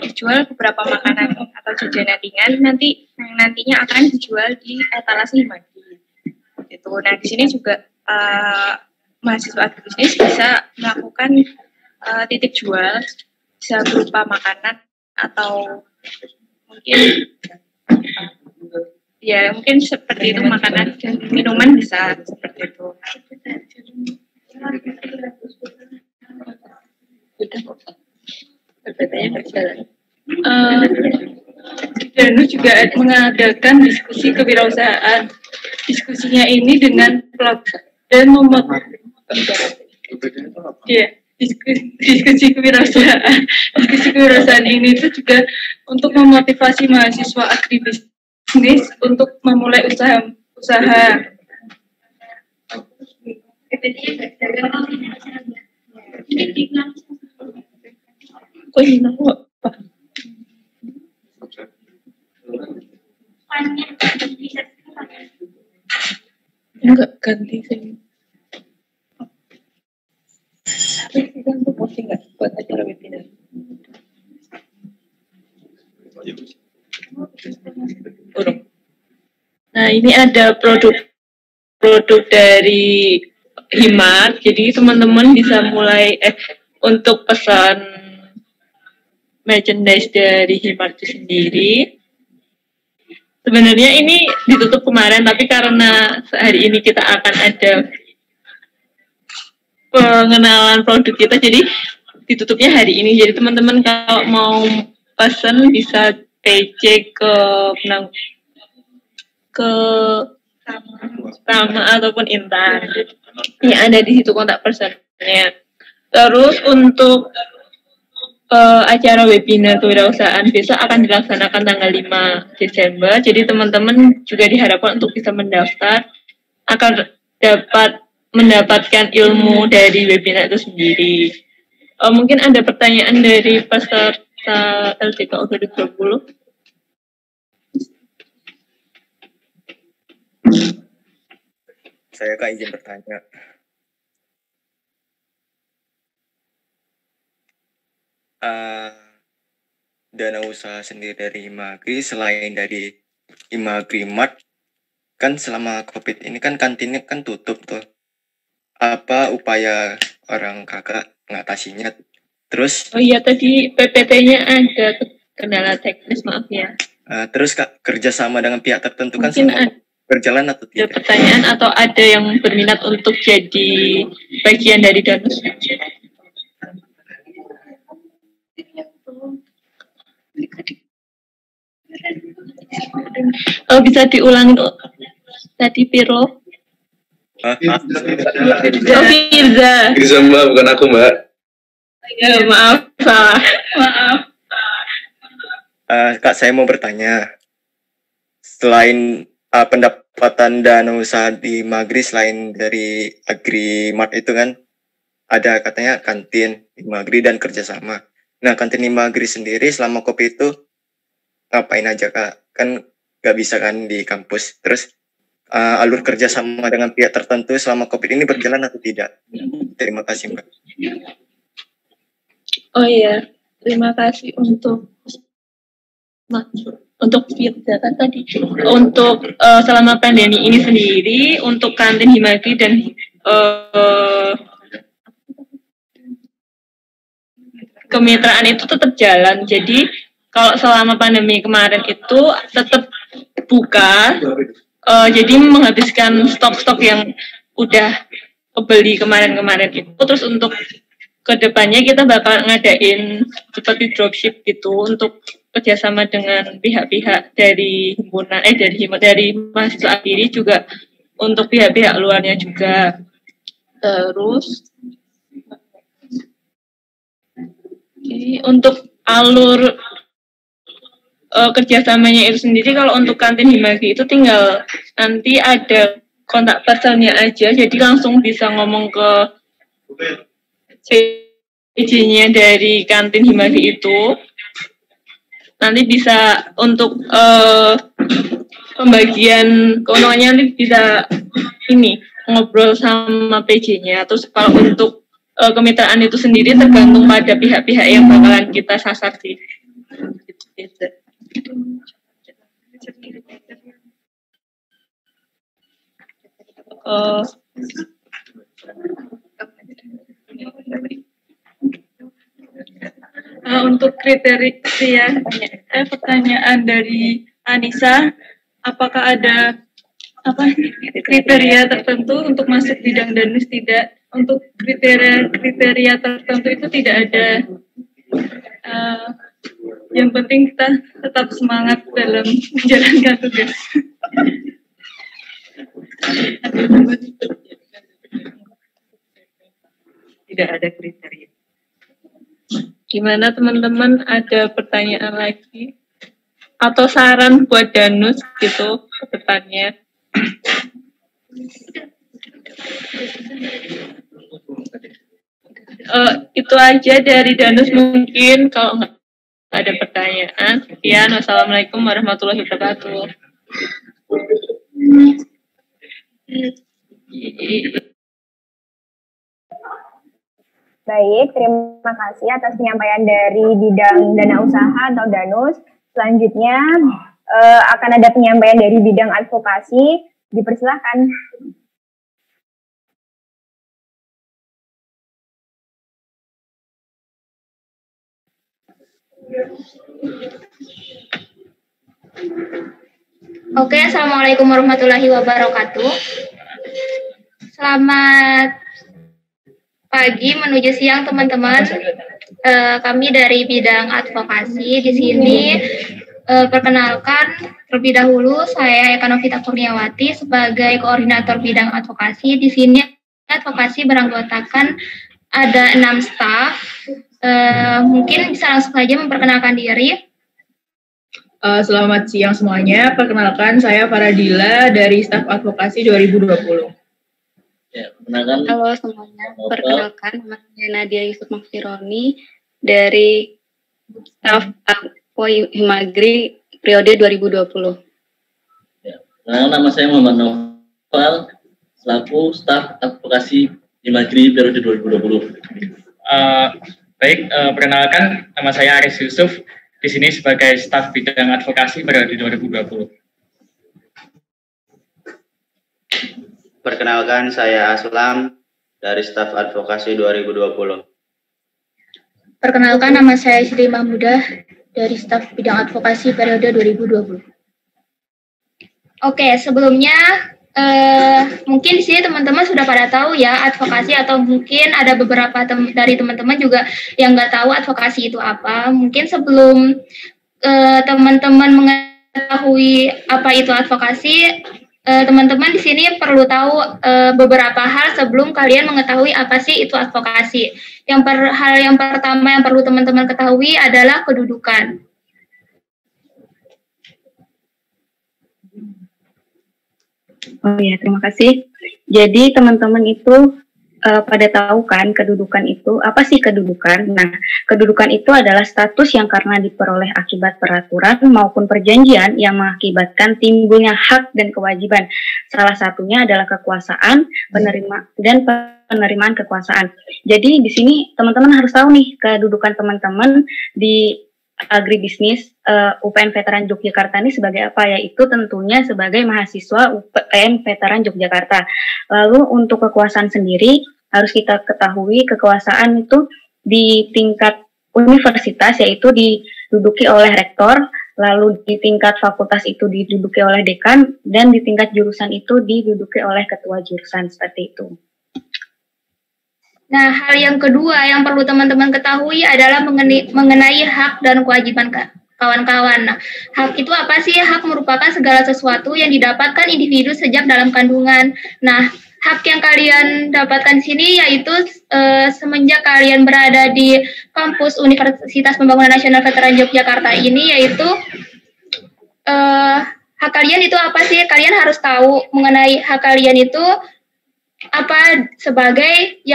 dijual beberapa makanan atau jajanan ringan yang nantinya akan dijual di etalase Himadri. Gitu. Nah, di sini juga mahasiswa agribisnis bisa melakukan titip jual, bisa berupa makanan atau mungkin seperti itu, makanan dan minuman bisa seperti itu. Danu juga mengadakan diskusi kewirausahaan. Diskusinya ini dengan pelaku dan diskusi kewirausahaan. Diskusi kewirausahaan ini itu juga untuk memotivasi mahasiswa agribisnis untuk memulai usaha. Enggak ganti sih. Posting nggak buat acara webinar? Nah, ini ada produk dari Himar. Jadi teman-teman bisa mulai untuk pesan merchandise dari Himar itu sendiri. Sebenarnya ini ditutup kemarin, tapi karena hari ini kita akan ada pengenalan produk kita, jadi ditutupnya hari ini. Jadi teman-teman kalau mau pesan bisa PC ke Rama ataupun Intan yang ada di situ kontak personnya. Terus untuk acara webinar kewirausahaan besok akan dilaksanakan tanggal 5 Desember. Jadi teman-teman juga diharapkan untuk bisa mendaftar agar dapat mendapatkan ilmu dari webinar itu sendiri. Mungkin ada pertanyaan dari peserta LDKO 2020. Saya Kak izin bertanya. Dana usaha sendiri dari Himagri selain dari Himagri Mart, kan selama COVID ini kan kantinnya kan tutup tuh. Apa upaya orang kakak mengatasinya? Terus? Oh iya, tadi PPT-nya ada kendala teknis, maaf ya. Terus Kak, kerjasama dengan pihak tertentu kan mungkin semua berjalan atau tidak? Ada pertanyaan atau ada yang berminat untuk jadi bagian dari Danus? Oh, bisa diulangi tadi Piro? Firza. Firza Mbak, bukan aku Mbak. Ya, maaf, salah. Maaf. Kak, saya mau bertanya. Selain pendapatan dana usaha di Himagri selain dari Agrimart itu kan ada katanya kantin Himagri dan kerjasama. Nah, kantin Himagri sendiri selama COVID itu ngapain aja Kak? Kan nggak bisa kan di kampus. Terus alur kerjasama dengan pihak tertentu selama COVID ini berjalan atau tidak? Terima kasih Mbak. Oh iya, terima kasih untuk Firza kan tadi. Untuk selama pandemi ini sendiri, untuk kantin Himagri dan kemitraan itu tetap jalan. Jadi kalau selama pandemi kemarin itu tetap buka, jadi menghabiskan stok-stok yang udah kebeli kemarin-kemarin itu. Terus untuk kedepannya kita bakal ngadain seperti dropship gitu untuk kerjasama dengan pihak-pihak dari himpunan dari mahasiswa akhiri juga untuk pihak-pihak luarnya juga. Terus untuk alur kerjasamanya itu sendiri, kalau untuk kantin Himagri itu tinggal nanti ada kontak personnya aja, jadi langsung bisa ngomong ke PJ-nya dari kantin Himagri itu. Nanti bisa untuk pembagian keuntungannya nanti bisa ini ngobrol sama PJ-nya. Terus kalau untuk kemitraan itu sendiri tergantung pada pihak-pihak yang bakalan kita sasar sih. Gitu. Untuk kriteria pertanyaan dari Anissa, apakah ada kriteria tertentu untuk masuk bidang danus? Tidak. Untuk kriteria tertentu itu tidak ada. Yang penting kita tetap semangat dalam menjalankan tugas. Tidak ada kriteria. Gimana teman-teman, ada pertanyaan lagi? Atau saran buat danus gitu ke depannya? Itu aja dari danus mungkin, kalau nggak ada pertanyaan. Sekian, wassalamualaikum warahmatullahi wabarakatuh. Baik, terima kasih atas penyampaian dari bidang dana usaha atau danus. Selanjutnya akan ada penyampaian dari bidang advokasi. Dipersilahkan. Oke, assalamualaikum warahmatullahi wabarakatuh. Selamat pagi menuju siang teman-teman. Kami dari bidang advokasi di sini. Perkenalkan terlebih dahulu, saya Eka Novita Kurniawati sebagai koordinator bidang advokasi. Di sini advokasi beranggotakan ada 6 staf. Mungkin bisa langsung saja memperkenalkan diri. Selamat siang semuanya. Perkenalkan, saya Faradila dari staf advokasi 2020. Ya, perkenalkan. Halo semuanya. Perkenalkan, nama saya Nadia Yusuf Makfironi dari staf Himagri periode 2020. Ya, perkenalkan, nama saya Muhammad Noval selaku staf advokasi Himagri periode 2020. Baik, perkenalkan, nama saya Aris Yusuf di sini sebagai staf bidang advokasi periode 2020. Perkenalkan, saya Aslam dari staf advokasi 2020. Perkenalkan, nama saya Sri Mahmudah dari staf bidang advokasi periode 2020. Oke, sebelumnya mungkin di sini teman-teman sudah pada tahu ya advokasi, atau mungkin ada beberapa dari teman-teman juga yang nggak tahu advokasi itu apa. Mungkin sebelum teman-teman mengetahui apa itu advokasi, teman-teman di sini perlu tahu beberapa hal sebelum kalian mengetahui apa sih itu advokasi. Hal yang pertama yang perlu teman-teman ketahui adalah kedudukan. Oh ya, terima kasih. Jadi teman-teman itu pada tahu kan kedudukan itu, apa sih kedudukan? Nah, kedudukan itu adalah status yang karena diperoleh akibat peraturan maupun perjanjian yang mengakibatkan timbulnya hak dan kewajiban. Salah satunya adalah kekuasaan, penerimaan kekuasaan. Jadi di sini teman-teman harus tahu nih kedudukan teman-teman di agribisnis UPN Veteran Yogyakarta ini sebagai apa, yaitu tentunya sebagai mahasiswa UPN Veteran Yogyakarta. Lalu untuk kekuasaan sendiri harus kita ketahui kekuasaan itu di tingkat universitas yaitu diduduki oleh rektor, lalu di tingkat fakultas itu diduduki oleh dekan, dan di tingkat jurusan itu diduduki oleh ketua jurusan, seperti itu. Nah, hal yang kedua yang perlu teman-teman ketahui adalah mengenai hak dan kewajiban kawan-kawan. Nah, hak itu apa sih? Hak merupakan segala sesuatu yang didapatkan individu sejak dalam kandungan. Nah, hak yang kalian dapatkan di sini yaitu semenjak kalian berada di kampus Universitas Pembangunan Nasional Veteran Yogyakarta ini, yaitu hak kalian itu apa sih? Kalian harus tahu mengenai hak kalian itu apa sebagai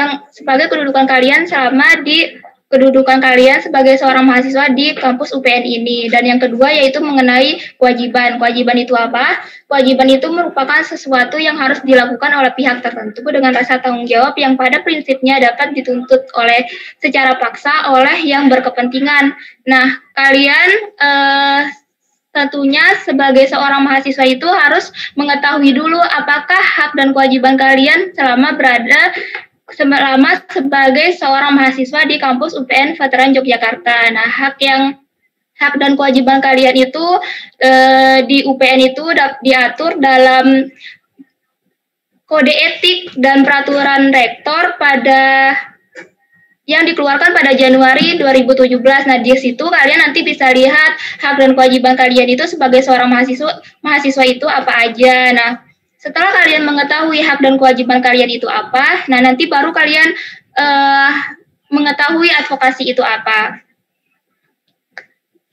kedudukan kalian selama di kedudukan kalian sebagai seorang mahasiswa di kampus UPN ini. Dan yang kedua yaitu mengenai kewajiban. Kewajiban itu apa? Kewajiban itu merupakan sesuatu yang harus dilakukan oleh pihak tertentu dengan rasa tanggung jawab yang pada prinsipnya dapat dituntut oleh secara paksa oleh yang berkepentingan. Nah, kalian tentunya sebagai seorang mahasiswa itu harus mengetahui dulu apakah hak dan kewajiban kalian selama sebagai seorang mahasiswa di kampus UPN Veteran Yogyakarta. Nah, hak dan kewajiban kalian itu di UPN itu diatur dalam kode etik dan peraturan rektor yang dikeluarkan pada Januari 2017. Nah, di situ kalian nanti bisa lihat hak dan kewajiban kalian itu sebagai seorang mahasiswa itu apa aja. Nah, setelah kalian mengetahui hak dan kewajiban kalian itu apa, nah nanti baru kalian mengetahui advokasi itu apa.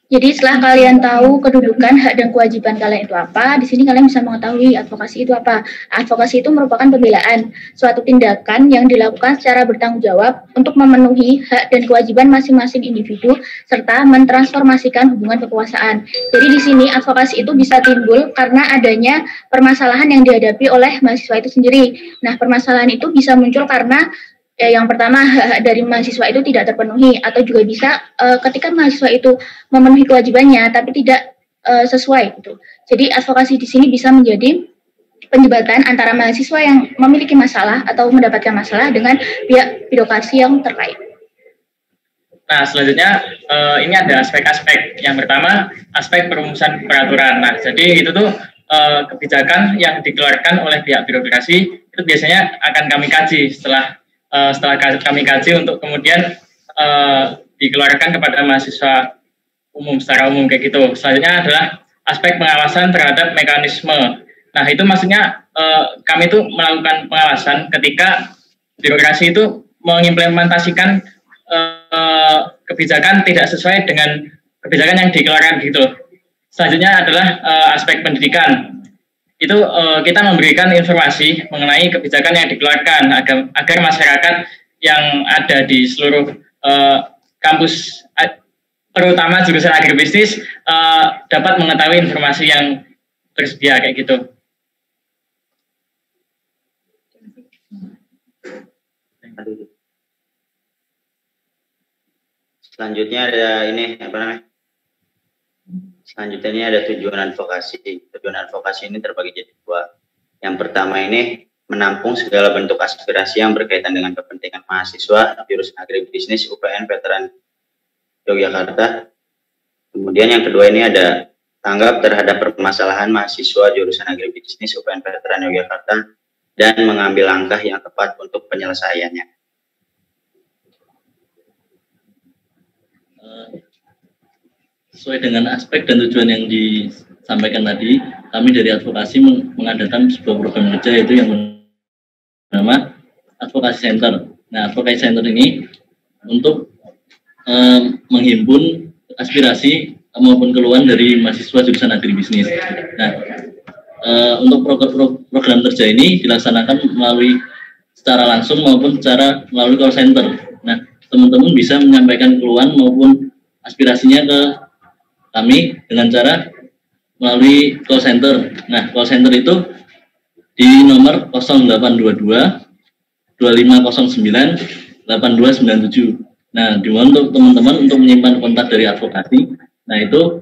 Jadi setelah kalian tahu kedudukan, hak dan kewajiban kalian itu apa, di sini kalian bisa mengetahui advokasi itu apa. Advokasi itu merupakan pembelaan, suatu tindakan yang dilakukan secara bertanggung jawab untuk memenuhi hak dan kewajiban masing-masing individu serta mentransformasikan hubungan kekuasaan. Jadi di sini advokasi itu bisa timbul karena adanya permasalahan yang dihadapi oleh mahasiswa itu sendiri. Nah, permasalahan itu bisa muncul karena yang pertama, hak dari mahasiswa itu tidak terpenuhi, atau juga bisa ketika mahasiswa itu memenuhi kewajibannya tapi tidak sesuai gitu. Jadi advokasi di sini bisa menjadi penjembatan antara mahasiswa yang memiliki masalah atau mendapatkan masalah dengan pihak birokrasi yang terkait. Nah, selanjutnya ini ada aspek-aspek. Yang pertama, aspek perumusan peraturan. Nah, jadi itu tuh kebijakan yang dikeluarkan oleh pihak birokrasi itu biasanya akan kami kaji setelah kami kaji untuk kemudian dikeluarkan kepada mahasiswa umum secara umum kayak gitu. Selanjutnya adalah aspek pengawasan terhadap mekanisme. Nah, itu maksudnya kami itu melakukan pengawasan ketika birokrasi itu mengimplementasikan kebijakan tidak sesuai dengan kebijakan yang dikeluarkan gitu. Selanjutnya adalah aspek pendidikan. Itu kita memberikan informasi mengenai kebijakan yang dikeluarkan agar masyarakat yang ada di seluruh kampus, terutama jurusan agribisnis, dapat mengetahui informasi yang tersedia kayak gitu. Selanjutnya ada ini apa namanya? Selanjutnya ini ada tujuan advokasi. Tujuan advokasi ini terbagi jadi dua. Yang pertama ini menampung segala bentuk aspirasi yang berkaitan dengan kepentingan mahasiswa jurusan agribisnis UPN Veteran Yogyakarta. Kemudian yang kedua ini ada tanggap terhadap permasalahan mahasiswa jurusan agribisnis UPN Veteran Yogyakarta dan mengambil langkah yang tepat untuk penyelesaiannya. Sesuai dengan aspek dan tujuan yang disampaikan tadi, kami dari advokasi mengadakan sebuah program kerja yaitu yang bernama Advokasi Center. Nah, Advokasi Center ini untuk menghimpun aspirasi maupun keluhan dari mahasiswa jurusan agribisnis. Nah, untuk program kerja ini dilaksanakan melalui secara langsung maupun melalui call center. Nah, teman-teman bisa menyampaikan keluhan maupun aspirasinya ke kami dengan cara melalui call center. Nah, call center itu di nomor 0822 2509 8297. Nah, dimohon untuk teman-teman untuk menyimpan kontak dari advokasi. Nah, itu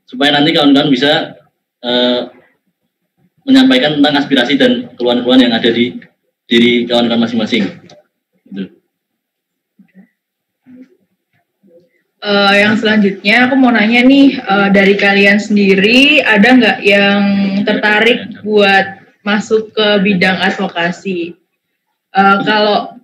supaya nanti kawan-kawan bisa menyampaikan tentang aspirasi dan keluhan-keluhan yang ada di diri kawan-kawan masing-masing. Gitu. Yang selanjutnya aku mau nanya nih, dari kalian sendiri ada nggak yang tertarik buat masuk ke bidang advokasi? Kalau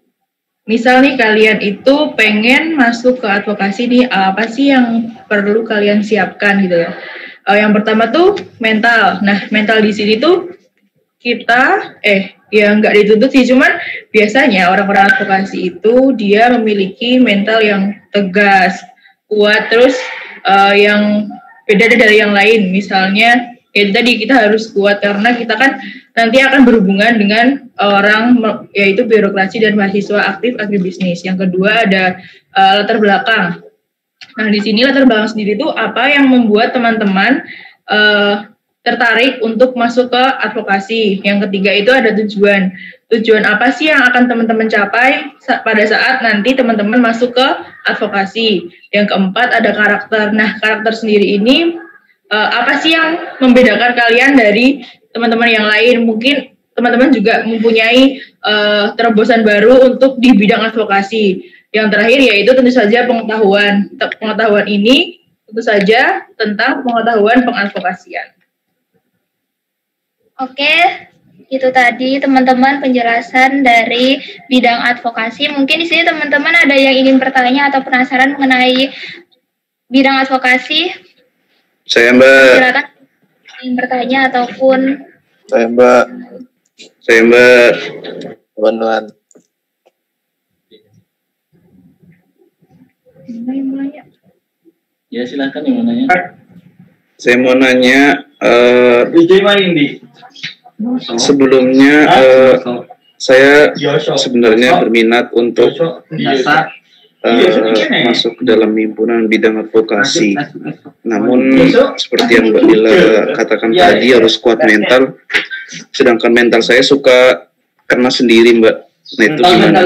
misal nih kalian itu pengen masuk ke advokasi nih, apa sih yang perlu kalian siapkan gitu ya? Yang pertama tuh mental. Nah, mental di sini tuh kita ya nggak dituntut sih, cuman biasanya orang-orang advokasi itu dia memiliki mental yang tegas, kuat, terus yang beda dari yang lain. Misalnya Itu tadi kita harus kuat karena kita kan nanti akan berhubungan dengan orang, yaitu birokrasi dan mahasiswa aktif agribisnis. Yang kedua ada latar belakang. Nah, di sini latar belakang sendiri itu apa yang membuat teman-teman tertarik untuk masuk ke advokasi. Yang ketiga itu ada tujuan. Tujuan apa sih yang akan teman-teman capai pada saat nanti teman-teman masuk ke advokasi. Yang keempat ada karakter. Nah, karakter sendiri ini apa sih yang membedakan kalian dari teman-teman yang lain? Mungkin teman-teman juga mempunyai terobosan baru untuk di bidang advokasi. Yang terakhir yaitu tentu saja pengetahuan. Pengetahuan ini tentu saja tentang pengetahuan pengadvokasian. Oke, itu tadi teman-teman penjelasan dari bidang advokasi. Mungkin di sini teman-teman ada yang ingin bertanya atau penasaran mengenai bidang advokasi? Saya Mbak. Silakan ingin bertanya ataupun. Saya Mbak. Saya Mbak. Wan. Ya silakan yang mau nanya. Saya mau nanya. Sebelumnya saya sebenarnya berminat untuk masuk ke dalam himpunan bidang advokasi. Namun seperti yang Mbak Lila katakan tadi harus kuat mental. Sedangkan mental saya suka kena sendiri Mbak. Nah itu gimana?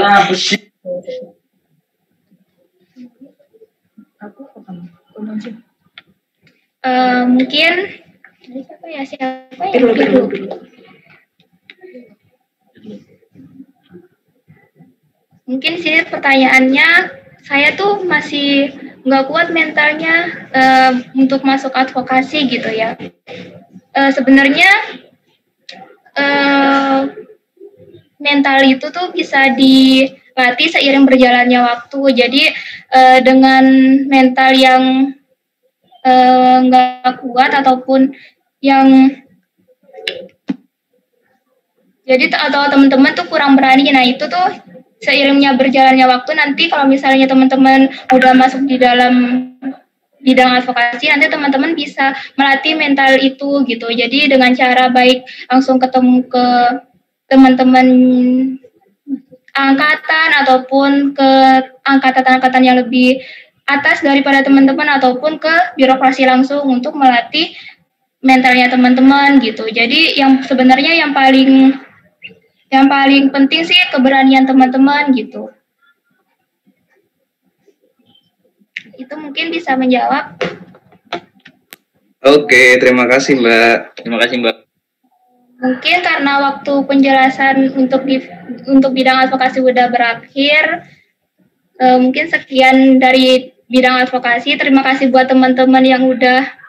Mungkin siapa yang dulu? Mungkin sih pertanyaannya, saya tuh masih nggak kuat mentalnya untuk masuk advokasi gitu ya. Sebenarnya mental itu tuh bisa dilatih seiring berjalannya waktu. Jadi dengan mental yang nggak kuat ataupun yang jadi atau teman-teman tuh kurang berani, nah itu tuh seiringnya berjalannya waktu nanti kalau misalnya teman-teman udah masuk di dalam bidang advokasi, nanti teman-teman bisa melatih mental itu gitu. Jadi dengan cara baik langsung ketemu ke teman-teman angkatan ataupun ke angkatan-angkatan yang lebih atas daripada teman-teman ataupun ke birokrasi langsung untuk melatih mentalnya teman-teman gitu. Jadi yang sebenarnya yang paling penting sih keberanian teman-teman gitu. Itu mungkin bisa menjawab. Oke, terima kasih Mbak. Terima kasih Mbak. Mungkin karena waktu penjelasan untuk bidang advokasi udah berakhir, mungkin sekian dari bidang advokasi. Terima kasih buat teman-teman yang udah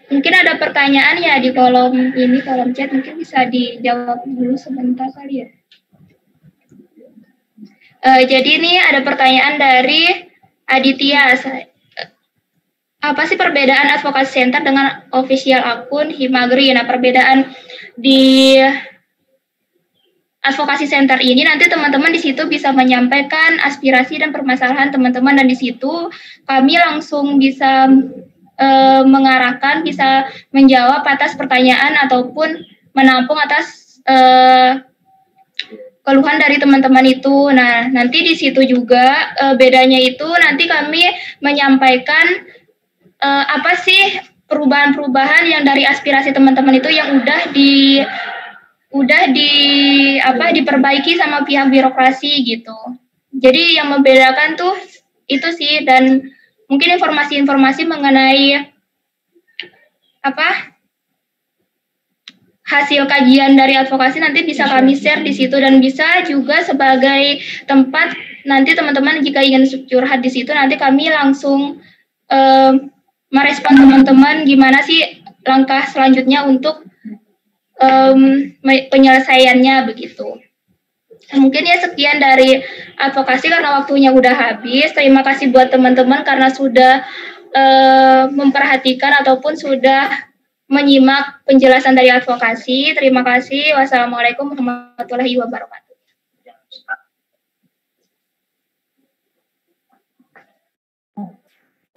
mungkin ada pertanyaan ya di kolom chat, mungkin bisa dijawab dulu sebentar kali ya. Jadi ini ada pertanyaan dari Aditya. Apa sih perbedaan advokasi center dengan official akun Himagri? Nah, perbedaan di advokasi center ini nanti teman-teman di situ bisa menyampaikan aspirasi dan permasalahan teman-teman, dan di situ kami langsung bisa mengarahkan, bisa menjawab atas pertanyaan ataupun menampung atas keluhan dari teman-teman itu. Nah, nanti di situ juga bedanya itu nanti kami menyampaikan apa sih perubahan-perubahan yang dari aspirasi teman-teman itu yang udah diperbaiki sama pihak birokrasi gitu. Jadi yang membedakan tuh itu sih, dan mungkin informasi-informasi mengenai hasil kajian dari advokasi nanti bisa kami share di situ, dan bisa juga sebagai tempat nanti teman-teman jika ingin curhat di situ nanti kami langsung merespon teman-teman gimana sih langkah selanjutnya untuk penyelesaiannya begitu. Mungkin ya sekian dari advokasi karena waktunya udah habis. Terima kasih buat teman-teman karena sudah memperhatikan ataupun sudah menyimak penjelasan dari advokasi. Terima kasih. Wassalamualaikum warahmatullahi wabarakatuh.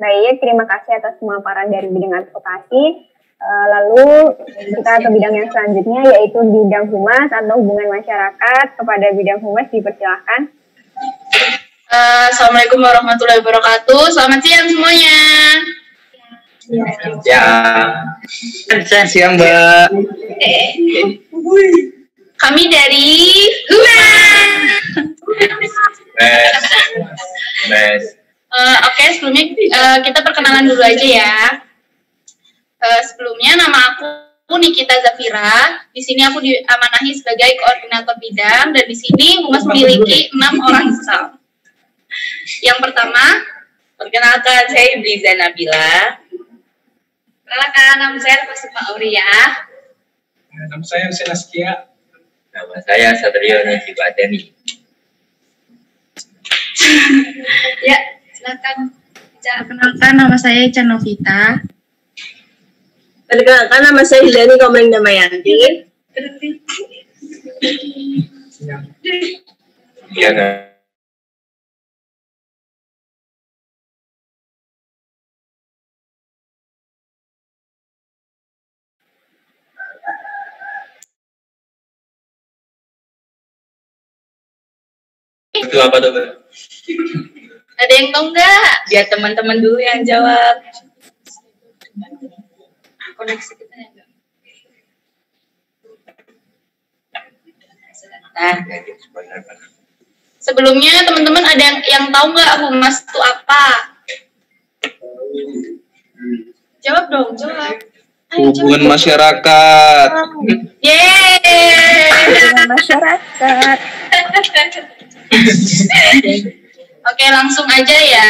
Baik, terima kasih atas pemaparan dari bidang advokasi. Lalu kita ke bidang yang selanjutnya, yaitu bidang humas atau hubungan masyarakat. Kepada bidang humas dipersilakan. Assalamualaikum warahmatullahi wabarakatuh. Selamat siang semuanya. Ya, selamat siang Mbak. Kami dari Humas. Oke, sebelumnya kita perkenalan dulu aja ya. Sebelumnya nama aku Nikita Zafira. Di sini aku diamanahi sebagai koordinator bidang dan di sini Humas memiliki 6 orang staff. Yang pertama, perkenalkan saya Ibliza Nabila. Perkenalkan, nama saya Fasifa Auria. Nama saya Hussein Askia. Nama saya Satrio Najib Ademi. Ya, silakan. Perkenalkan, nama saya Ica Novita. Perkenalkan, nama saya Hildani Komeng Damayanti. Iya kan. Itu apa tuh, Mbak? Ada yang tahu nggak? Biar teman-teman dulu yang jawab. Koneksi kita ya nggak? Nah, sebelumnya teman-teman ada yang tahu nggak humas itu apa? Jawab dong, jawab. Hubungan masyarakat. Yeay! Hubungan masyarakat. Oke, langsung aja ya.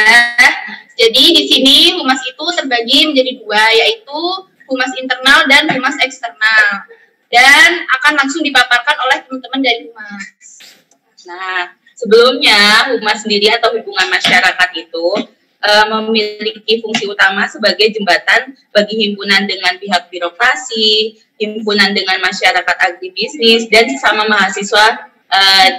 Jadi di sini humas itu terbagi menjadi 2, yaitu humas internal dan humas eksternal. Dan akan langsung dipaparkan oleh teman-teman dari humas. Nah, sebelumnya humas sendiri atau hubungan masyarakat itu memiliki fungsi utama sebagai jembatan bagi himpunan dengan pihak birokrasi, himpunan dengan masyarakat agribisnis, dan sesama mahasiswa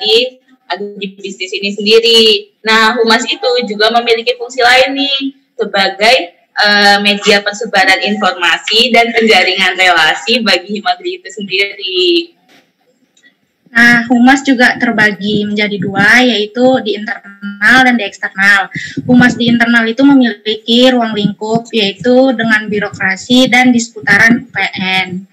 di agribisnis ini sendiri. Nah, humas itu juga memiliki fungsi lain nih, sebagai media persebaran informasi dan penjaringan relasi bagi Himagri itu sendiri. Nah, humas juga terbagi menjadi 2, yaitu di internal dan di eksternal. Humas di internal itu memiliki ruang lingkup, yaitu dengan birokrasi dan di seputaran UPN.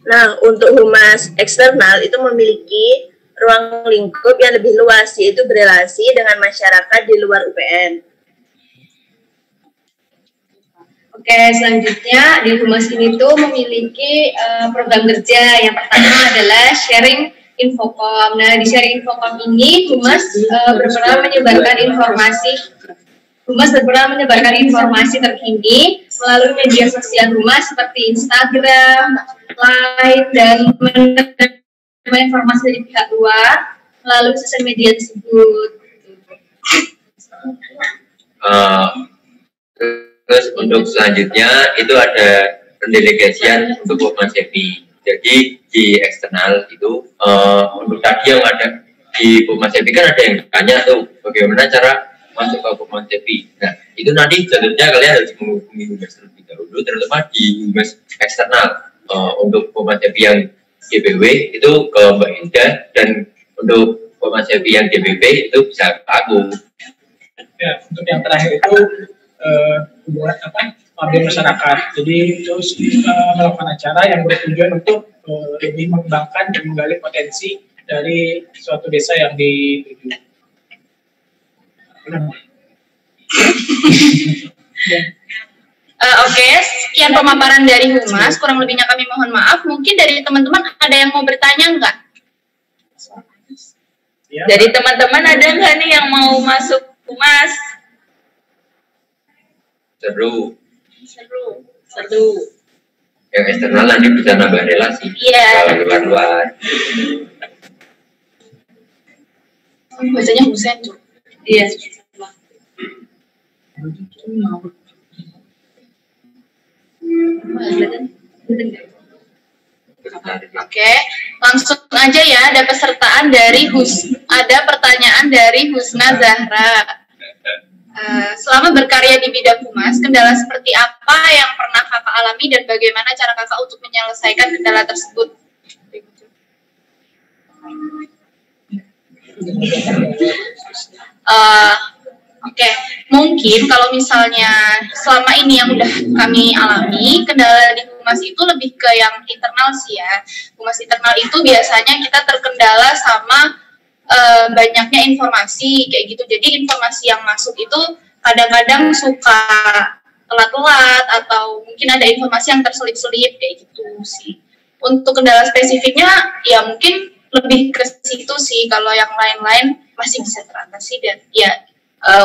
Nah, untuk humas eksternal itu memiliki ruang lingkup yang lebih luas, yaitu berelasi dengan masyarakat di luar UPN. Oke, selanjutnya di humas ini tuh memiliki program kerja. Yang pertama adalah sharing infocom. Nah, di sharing infocom ini humas berperan menyebarkan informasi terkini melalui media sosial humas seperti Instagram, Line, dan menerima informasi dari pihak luar melalui sosial media tersebut. Terus untuk selanjutnya itu ada pendelegasian untuk Humas Happy. Jadi di eksternal itu untuk tadi yang ada di Humas Happy kan ada yang tanya tuh bagaimana cara masuk ke Humas Happy. Nah itu nanti jalurnya kalian harus menghubungi Humas terlebih dahulu, terutama di Humas eksternal. Untuk Humas Happy yang GBW itu ke Mbak Indah, dan untuk Humas Happy yang GBB itu bisa ke aku. Ya, untuk yang terakhir itu hubungan pengabdian masyarakat. Jadi terus melakukan acara yang bertujuan untuk lebih mengembangkan dan menggali potensi dari suatu desa yang dituju. Oke, sekian pemaparan dari humas. Kurang lebihnya kami mohon maaf. Mungkin dari teman-teman ada yang mau bertanya nggak? Dari teman-teman ada nggak nih yang mau masuk humas? Seru. Seru. Yang eksternal nanti bisa nambah relasi. Iya. Luar-luar. Bacanya Husen tuh. Iya. Oke, langsung aja ya. Ada pertanyaan dari Husna Zahra. Selama berkarya di bidang humas, kendala seperti apa yang pernah kakak alami dan bagaimana cara kakak untuk menyelesaikan kendala tersebut? Oke, mungkin kalau misalnya selama ini yang udah kami alami, kendala di humas itu lebih ke yang internal sih ya. Humas internal itu biasanya kita terkendala sama banyaknya informasi kayak gitu. Jadi informasi yang masuk itu kadang-kadang suka telat-telat atau mungkin ada informasi yang terselip-selip kayak gitu sih. Untuk kendala spesifiknya ya mungkin lebih ke situ sih. Kalau yang lain-lain masih bisa teratasi dan ya.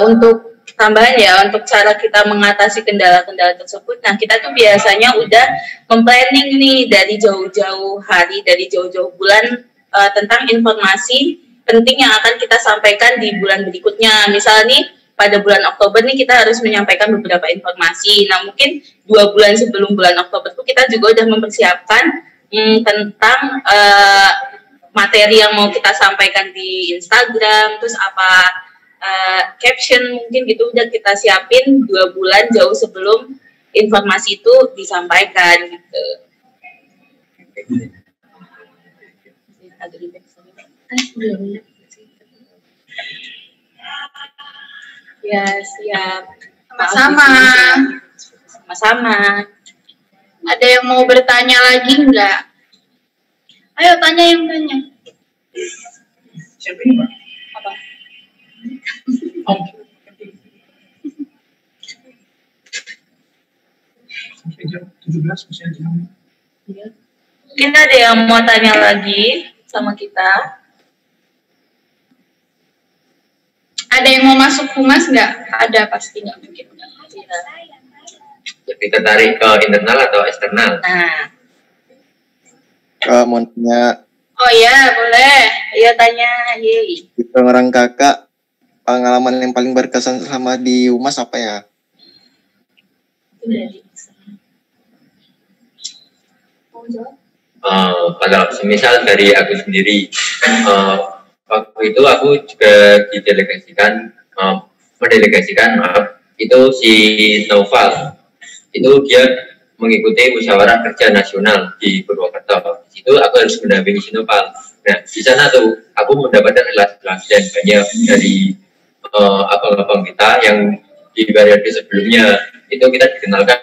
Untuk tambahan ya, untuk cara kita mengatasi kendala-kendala tersebut, nah kita tuh biasanya udah memplanning nih dari jauh-jauh hari, dari jauh-jauh bulan tentang informasi penting yang akan kita sampaikan di bulan berikutnya. Misalnya nih pada bulan Oktober nih kita harus menyampaikan beberapa informasi. Nah mungkin 2 bulan sebelum bulan Oktober tuh kita juga udah mempersiapkan tentang materi yang mau kita sampaikan di Instagram, terus apa caption mungkin gitu udah kita siapin 2 bulan jauh sebelum informasi itu disampaikan gitu. Ya siap. Sama-sama. Sama-sama. Ada yang mau bertanya lagi nggak? Ayo tanya yang tanya. Siapa ini, Mbak? Apa? Sampai jam 17 masih ada jam. Mungkin ada yang mau tanya lagi sama kita? Ada yang mau masuk humas nggak? Ada pasti nggak mungkin. Lebih tertarik ke internal atau eksternal? Nah. Mau tanya. Oh iya, boleh. Ayo tanya, Yeay. Di orang kakak, pengalaman yang paling berkesan selama di humas apa ya? Kalau semisal dari aku sendiri, waktu itu aku juga mendelegasikan itu si Noval, itu dia mengikuti musyawarah kerja nasional di Purwokerto. Di situ aku harus mendampingi si Noval. Nah, di sana tuh aku mendapatkan relasi dan banyak dari abang-abang kita yang di periode sebelumnya itu kita dikenalkan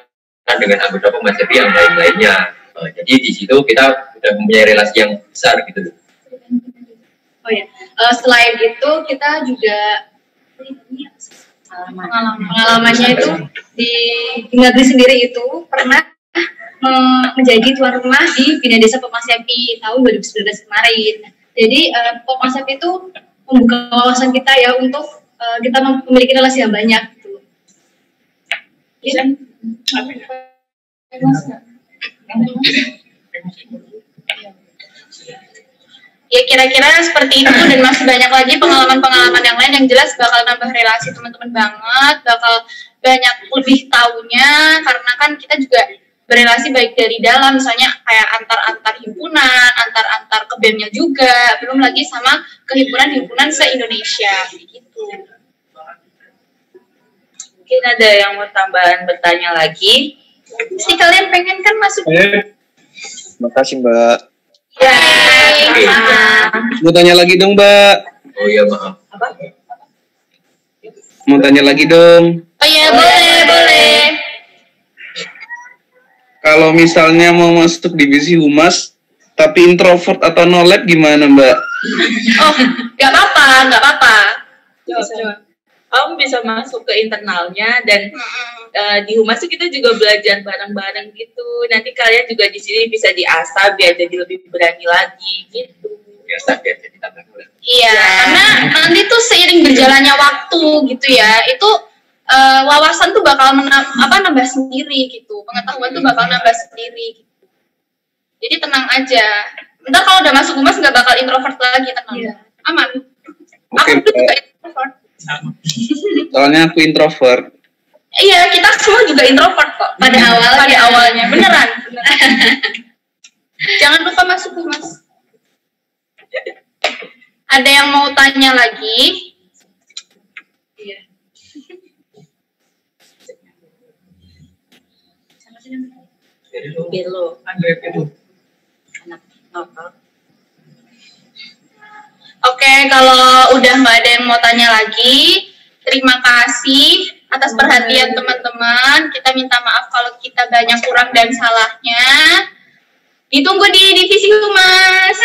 dengan anggota Humas yang lain-lainnya. Jadi di situ kita sudah mempunyai relasi yang besar gitu. Oh ya, selain itu kita juga pengalamannya itu di negeri sendiri itu pernah menjadi tuan rumah di Bina Desa Pemasepi tahun 2019 kemarin. Jadi Pemasepi itu membuka wawasan kita ya untuk kita memiliki relasi yang banyak. Gitu. Ya kira-kira seperti itu dan masih banyak lagi pengalaman-pengalaman yang lain yang jelas bakal nambah relasi teman-teman banget, bakal banyak lebih tahunya karena kan kita juga berelasi baik dari dalam, misalnya kayak antar himpunan, antar kebemnya juga, belum lagi sama kehimpunan-himpunan se-Indonesia gitu. Mungkin ada yang mau tambahan bertanya lagi? Pasti kalian pengen kan masuk? Terima kasih Mbak. Ya, Mau tanya lagi dong Mbak. Oh iya maaf. Apa? Mau tanya lagi dong. Oh iya boleh. Kalau misalnya mau masuk divisi humas, tapi introvert atau no lab gimana Mbak? Oh, nggak apa-apa. Coba. Kamu bisa masuk ke internalnya dan di humas itu kita juga belajar bareng-bareng gitu. Nanti kalian juga di sini bisa diasah biar jadi lebih berani lagi gitu. Biasa biar jadi tambah berani. Iya, karena nanti tuh seiring berjalannya waktu gitu ya, itu wawasan tuh bakal nambah sendiri gitu, pengetahuan tuh bakal nambah sendiri. Gitu. Jadi tenang aja. Ntar kalau udah masuk humas nggak bakal introvert lagi, tenang. Aman. Oke, aku juga introvert. Soalnya aku introvert. Iya, kita semua juga introvert kok pada awalnya. Beneran. Jangan lupa masuk humas. Ada yang mau tanya lagi? Iya. Belo. Andre itu. Oke, kalau udah nggak ada yang mau tanya lagi, terima kasih atas perhatian teman-teman. Kita minta maaf kalau kita banyak kurang dan salahnya. Ditunggu di divisi humas.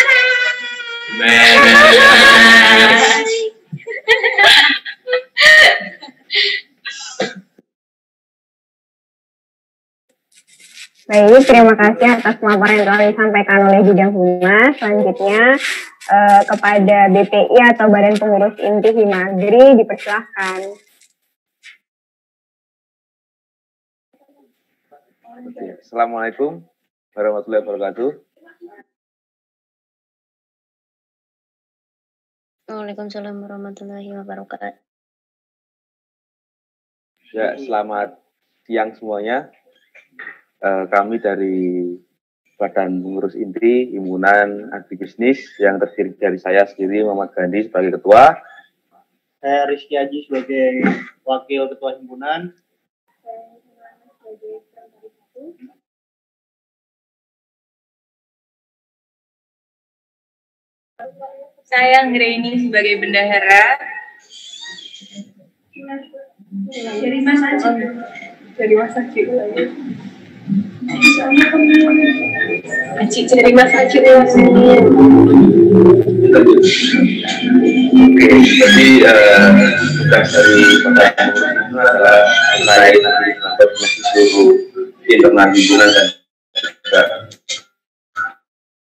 Baik, terima kasih atas laporan yang telah disampaikan oleh bidang humas. Selanjutnya kepada BPI atau Badan Pengurus Inti Himagri dipersilahkan. Assalamualaikum warahmatullahi wabarakatuh. Waalaikumsalam warahmatullahi wabarakatuh. Ya, selamat siang semuanya. Kami dari Badan Pengurus Inti Himpunan Agribisnis yang terdiri dari saya sendiri, Muhammad Gandhi sebagai ketua. Saya Rizky Haji sebagai wakil ketua himpunan. Saya Ngreini sebagai bendahara. Dari Mas Haji. Dari Mas Haji. Haji dari Mas Haji. Oke, jadi tugas dari Badan Pengurus itu adalah terkait nanti koordinasi seluruh internal himpunan dan juga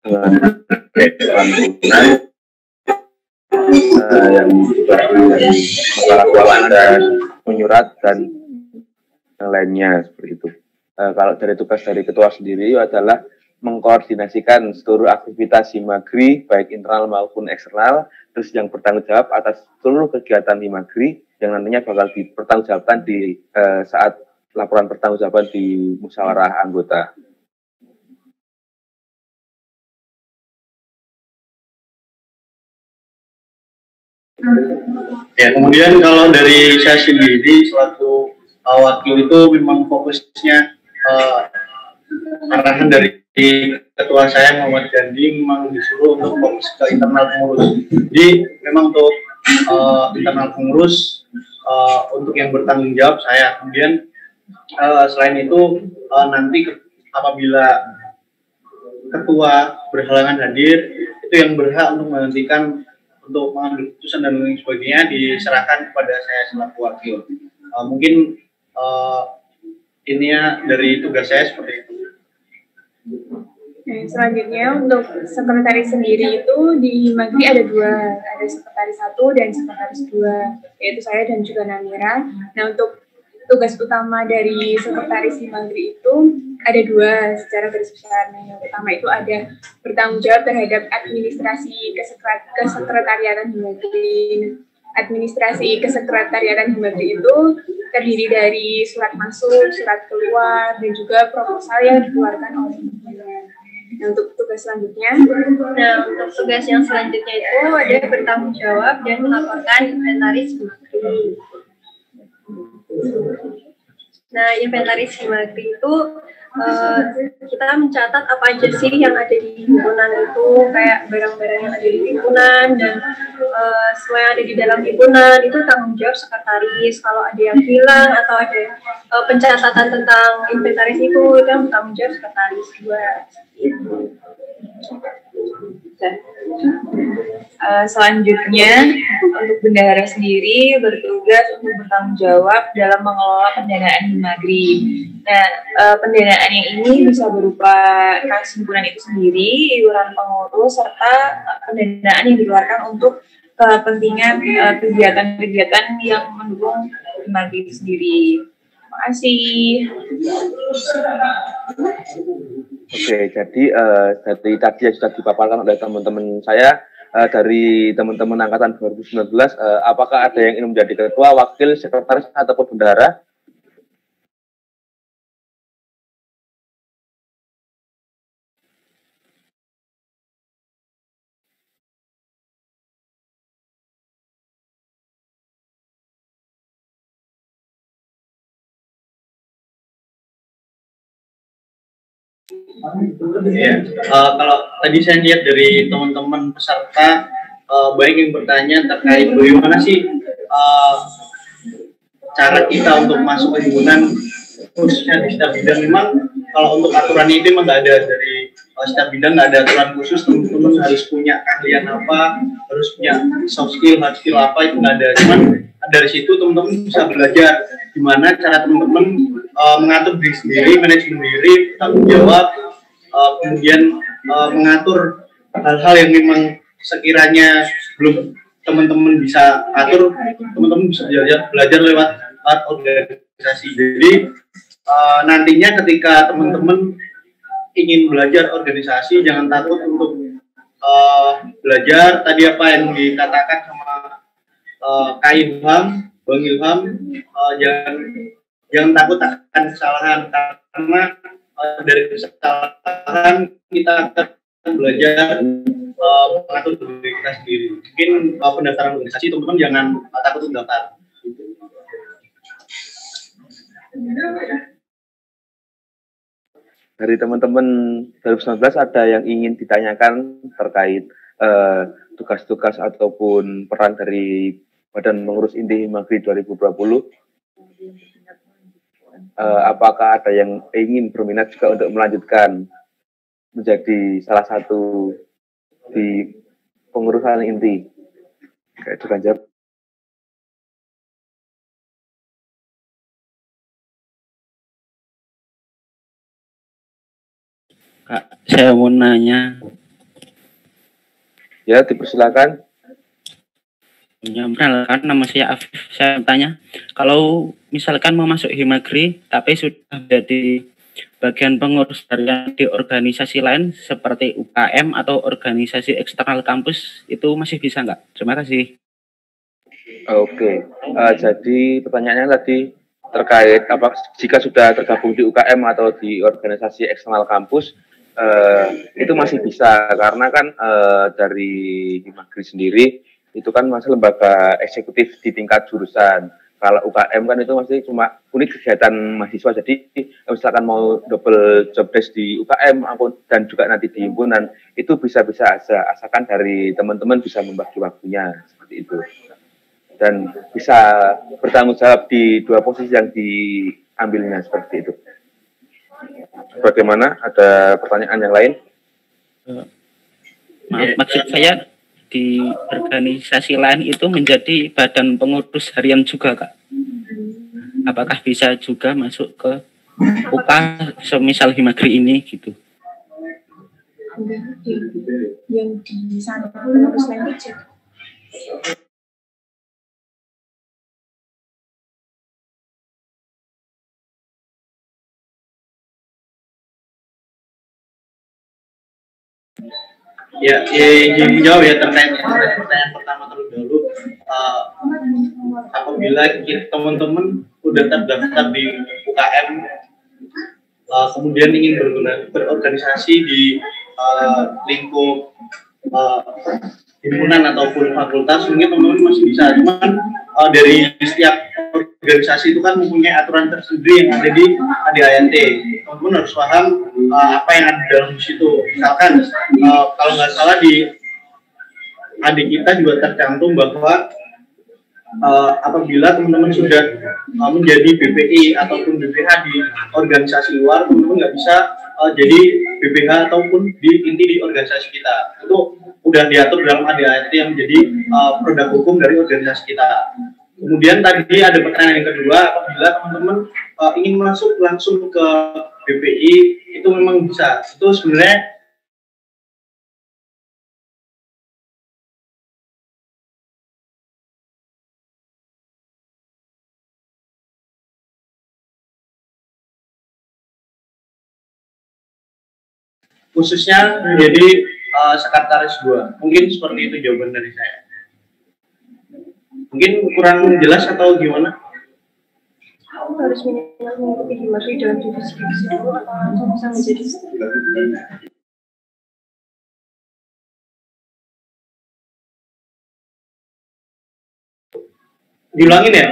dengan himpunan yang dibagi dari masalah keuangan dan menyurat dan yang lainnya seperti itu. Kalau dari tugas dari ketua sendiri adalah mengkoordinasikan seluruh aktivitas Himagri baik internal maupun eksternal, terus yang bertanggung jawab atas seluruh kegiatan Himagri yang nantinya bakal dipertanggungjawabkan di saat laporan pertanggungjawaban di musyawarah anggota. Ya, kemudian kalau dari saya sendiri selaku wakil itu memang fokusnya arahan dari ketua saya Muhammad Gandhi memang disuruh untuk fokus ke internal pengurus. Jadi memang untuk internal pengurus untuk yang bertanggung jawab saya. Kemudian selain itu nanti apabila ketua berhalangan hadir, itu yang berhak untuk menghentikan untuk mengambil keputusan dan lain sebagainya diserahkan kepada saya selaku wakil. Mungkin ininya dari tugas saya seperti itu. Selanjutnya untuk sekretaris sendiri itu di Himagri ada dua, ada sekretaris 1 dan sekretaris 2, yaitu saya dan juga Namira. Nah, untuk tugas utama dari sekretaris Himagri itu ada dua secara garis besar. Yang pertama itu ada bertanggung jawab terhadap administrasi kesekretariatan Himagri. Administrasi kesekretariatan Himagri itu terdiri dari surat masuk, surat keluar, dan juga proposal yang dikeluarkan oleh himpunan. Nah, untuk tugas selanjutnya, untuk tugas yang selanjutnya itu ada bertanggung jawab dan melaporkan inventaris Himagri. Nah, inventaris Himagri itu kita mencatat apa aja sih yang ada di himpunan itu, kayak barang-barang yang ada di himpunan dan semua yang ada di dalam himpunan itu tanggung jawab sekretaris. Kalau ada yang hilang atau ada pencatatan tentang inventaris itu yang tanggung jawab sekretaris juga. Selanjutnya untuk bendahara sendiri bertugas untuk bertanggung jawab dalam mengelola pendanaan Himagri. Nah, pendanaan yang ini bisa berupa kas himpunan itu sendiri, iuran pengurus, serta pendanaan yang dikeluarkan untuk kepentingan kegiatan-kegiatan yang mendukung Himagri itu sendiri. Terima kasih. Oke, jadi dari tadi yang sudah dipaparkan oleh teman-teman saya, dari teman-teman angkatan 2019, apakah ada yang ingin menjadi ketua, wakil, sekretaris, ataupun bendahara? Ya, kalau tadi saya lihat dari teman-teman peserta baik yang bertanya terkait bagaimana sih cara kita untuk masuk ke himpunan khususnya di setiap bidang. Memang kalau untuk aturan itu memang nggak ada dari setiap bidang, nggak ada aturan khusus teman-teman harus punya keahlian apa, harus punya soft skill, hard skill apa, itu nggak ada. Cuman dari situ teman-teman bisa belajar gimana cara teman-teman mengatur diri sendiri, manajemen diri, tanggung jawab, kemudian mengatur hal-hal yang memang sekiranya belum teman-teman bisa atur, teman-teman bisa belajar lewat organisasi. Jadi nantinya ketika teman-teman ingin belajar organisasi, jangan takut untuk belajar. Tadi apa yang dikatakan sama Kak Ilham, Bang Ilham, jangan takut akan kesalahan, karena dari kesalahan kita akan belajar mengatur diri kita sendiri. Mungkin pendaftaran organisasi teman-teman jangan takut untuk daftar. Dari teman-teman 2019 ada yang ingin ditanyakan terkait tugas-tugas ataupun peran dari Badan Pengurus Inti Himagri 2020. Apakah ada yang ingin berminat juga untuk melanjutkan menjadi salah satu di pengurusan inti? Kayak itu kan, Jab. Kak, saya mau nanya. Ya, dipersilakan. Ya, kan nama saya Afif. Saya tanya, kalau misalkan mau masuk Himagri tapi sudah menjadi bagian pengurus harian di organisasi lain seperti UKM atau organisasi eksternal kampus, itu masih bisa nggak? Terima kasih. Oke, jadi pertanyaannya tadi terkait apa jika sudah tergabung di UKM atau di organisasi eksternal kampus, itu masih bisa, karena kan dari Himagri sendiri itu kan masih lembaga eksekutif di tingkat jurusan. Kalau UKM kan itu masih cuma unit kegiatan mahasiswa, jadi misalkan mau double job desk di UKM dan juga nanti di himpunan, itu bisa-bisa aja, asalkan dari teman-teman bisa membagi waktunya seperti itu. Dan bisa bertanggung jawab di dua posisi yang diambilnya seperti itu. Bagaimana? Ada pertanyaan yang lain? Maaf, maksud saya di organisasi lain itu menjadi badan pengurus harian juga, Kak. Apakah bisa juga masuk ke UK semisal Himagri ini gitu? Yang di sana pengurus lain aja. Ya, yang menjawab ya terkait pertanyaan pertama terlebih dahulu. Apabila teman-teman udah terdaftar di UKM, kemudian ingin berorganisasi di lingkup himpunan ataupun fakultas, mungkin teman-teman masih bisa. Cuman dari setiap organisasi itu kan mempunyai aturan tersendiri yang ada di ADANT. Teman-teman harus paham apa yang ada di dalam situ. Misalkan kalau nggak salah di adik kita juga tercantum bahwa apabila teman-teman sudah menjadi BPI ataupun BPH di organisasi luar, teman-teman nggak bisa jadi BPH ataupun di inti di organisasi kita. Itu udah diatur dalam ADART yang menjadi produk hukum dari organisasi kita. Kemudian tadi ada pertanyaan yang kedua, apabila teman-teman ingin masuk langsung ke BPI, itu memang bisa. Itu sebenarnya khususnya menjadi sekretaris 2. Mungkin seperti itu jawaban dari saya. Mungkin kurang jelas atau gimana? Harus minimal mengikuti Himagri dalam divisi-divisi dulu atau langsung bisa menjadi diulangin ya?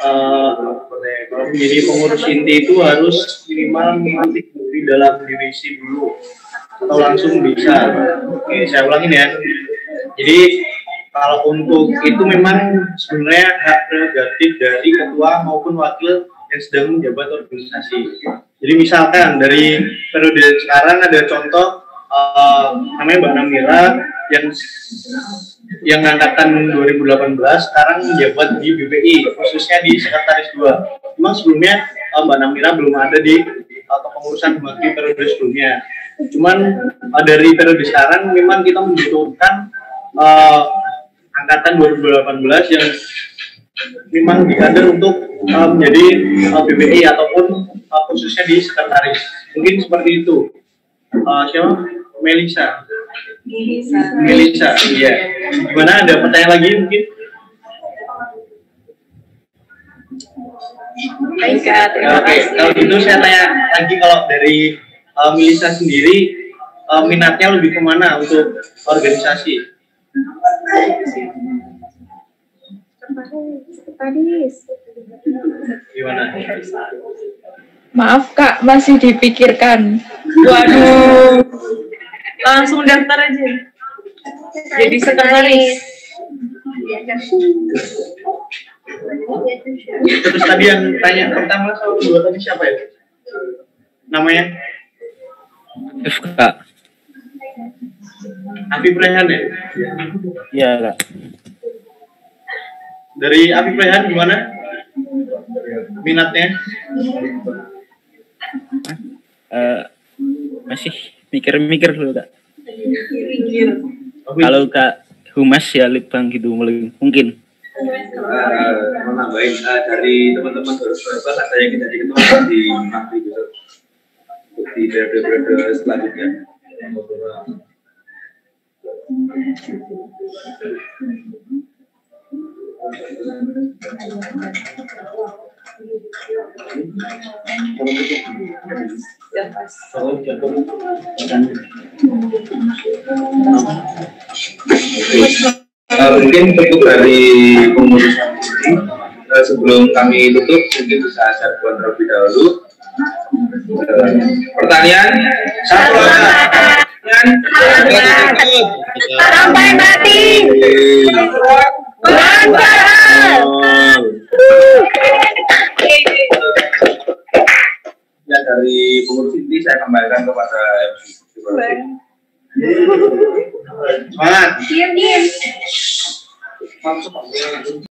Kalau menjadi pengurus inti itu harus minimal mengikuti di dalam divisi dulu atau langsung bisa. Oke, saya ulangin ya. Jadi kalau untuk itu memang sebenarnya hak prerogatif dari ketua maupun wakil yang sedang menjabat organisasi. Jadi misalkan dari periode sekarang ada contoh namanya Mbak Namira yang angkatan 2018 sekarang menjabat di BPI, khususnya di Sekretaris 2. Memang sebelumnya Mbak Namira belum ada di kepengurusan Himakri periode sebelumnya. Cuman dari periode sekarang memang kita membutuhkan angkatan 2018 yang memang dikader untuk menjadi BPI ataupun khususnya di Sekretaris. Mungkin seperti itu. Siapa? Melisa, iya. Gimana, ada pertanyaan lagi mungkin? Baik, terima kasih. Kalau gitu saya tanya lagi, kalau dari Melisa sendiri minatnya lebih kemana untuk organisasi? Gimana? Maaf Kak, masih dipikirkan. Waduh, langsung daftar aja. Jadi sekretaris. Terus tadi yang tanya pertama sama kedua tadi siapa ya? Namanya? Kak. Afif Rehan ya? Iya Kak. Dari Afif Rehan gimana? Minatnya? Masih mikir-mikir dulu Kak. Kalau Kak Humas ya Litbang gitu mungkin. Mau nambahin dari teman-teman baru-baru ada yang kita ketua di Makri gitu untuk di periode selanjutnya. Mungkin cukup dari pengurusan ini. Sebelum kami tutup, mungkin bisa saya buat terlebih dahulu. Pertanyaan satu sampai mati. Ya, dari pengurus inti saya kembalikan kepada MC. Semangat. Diam.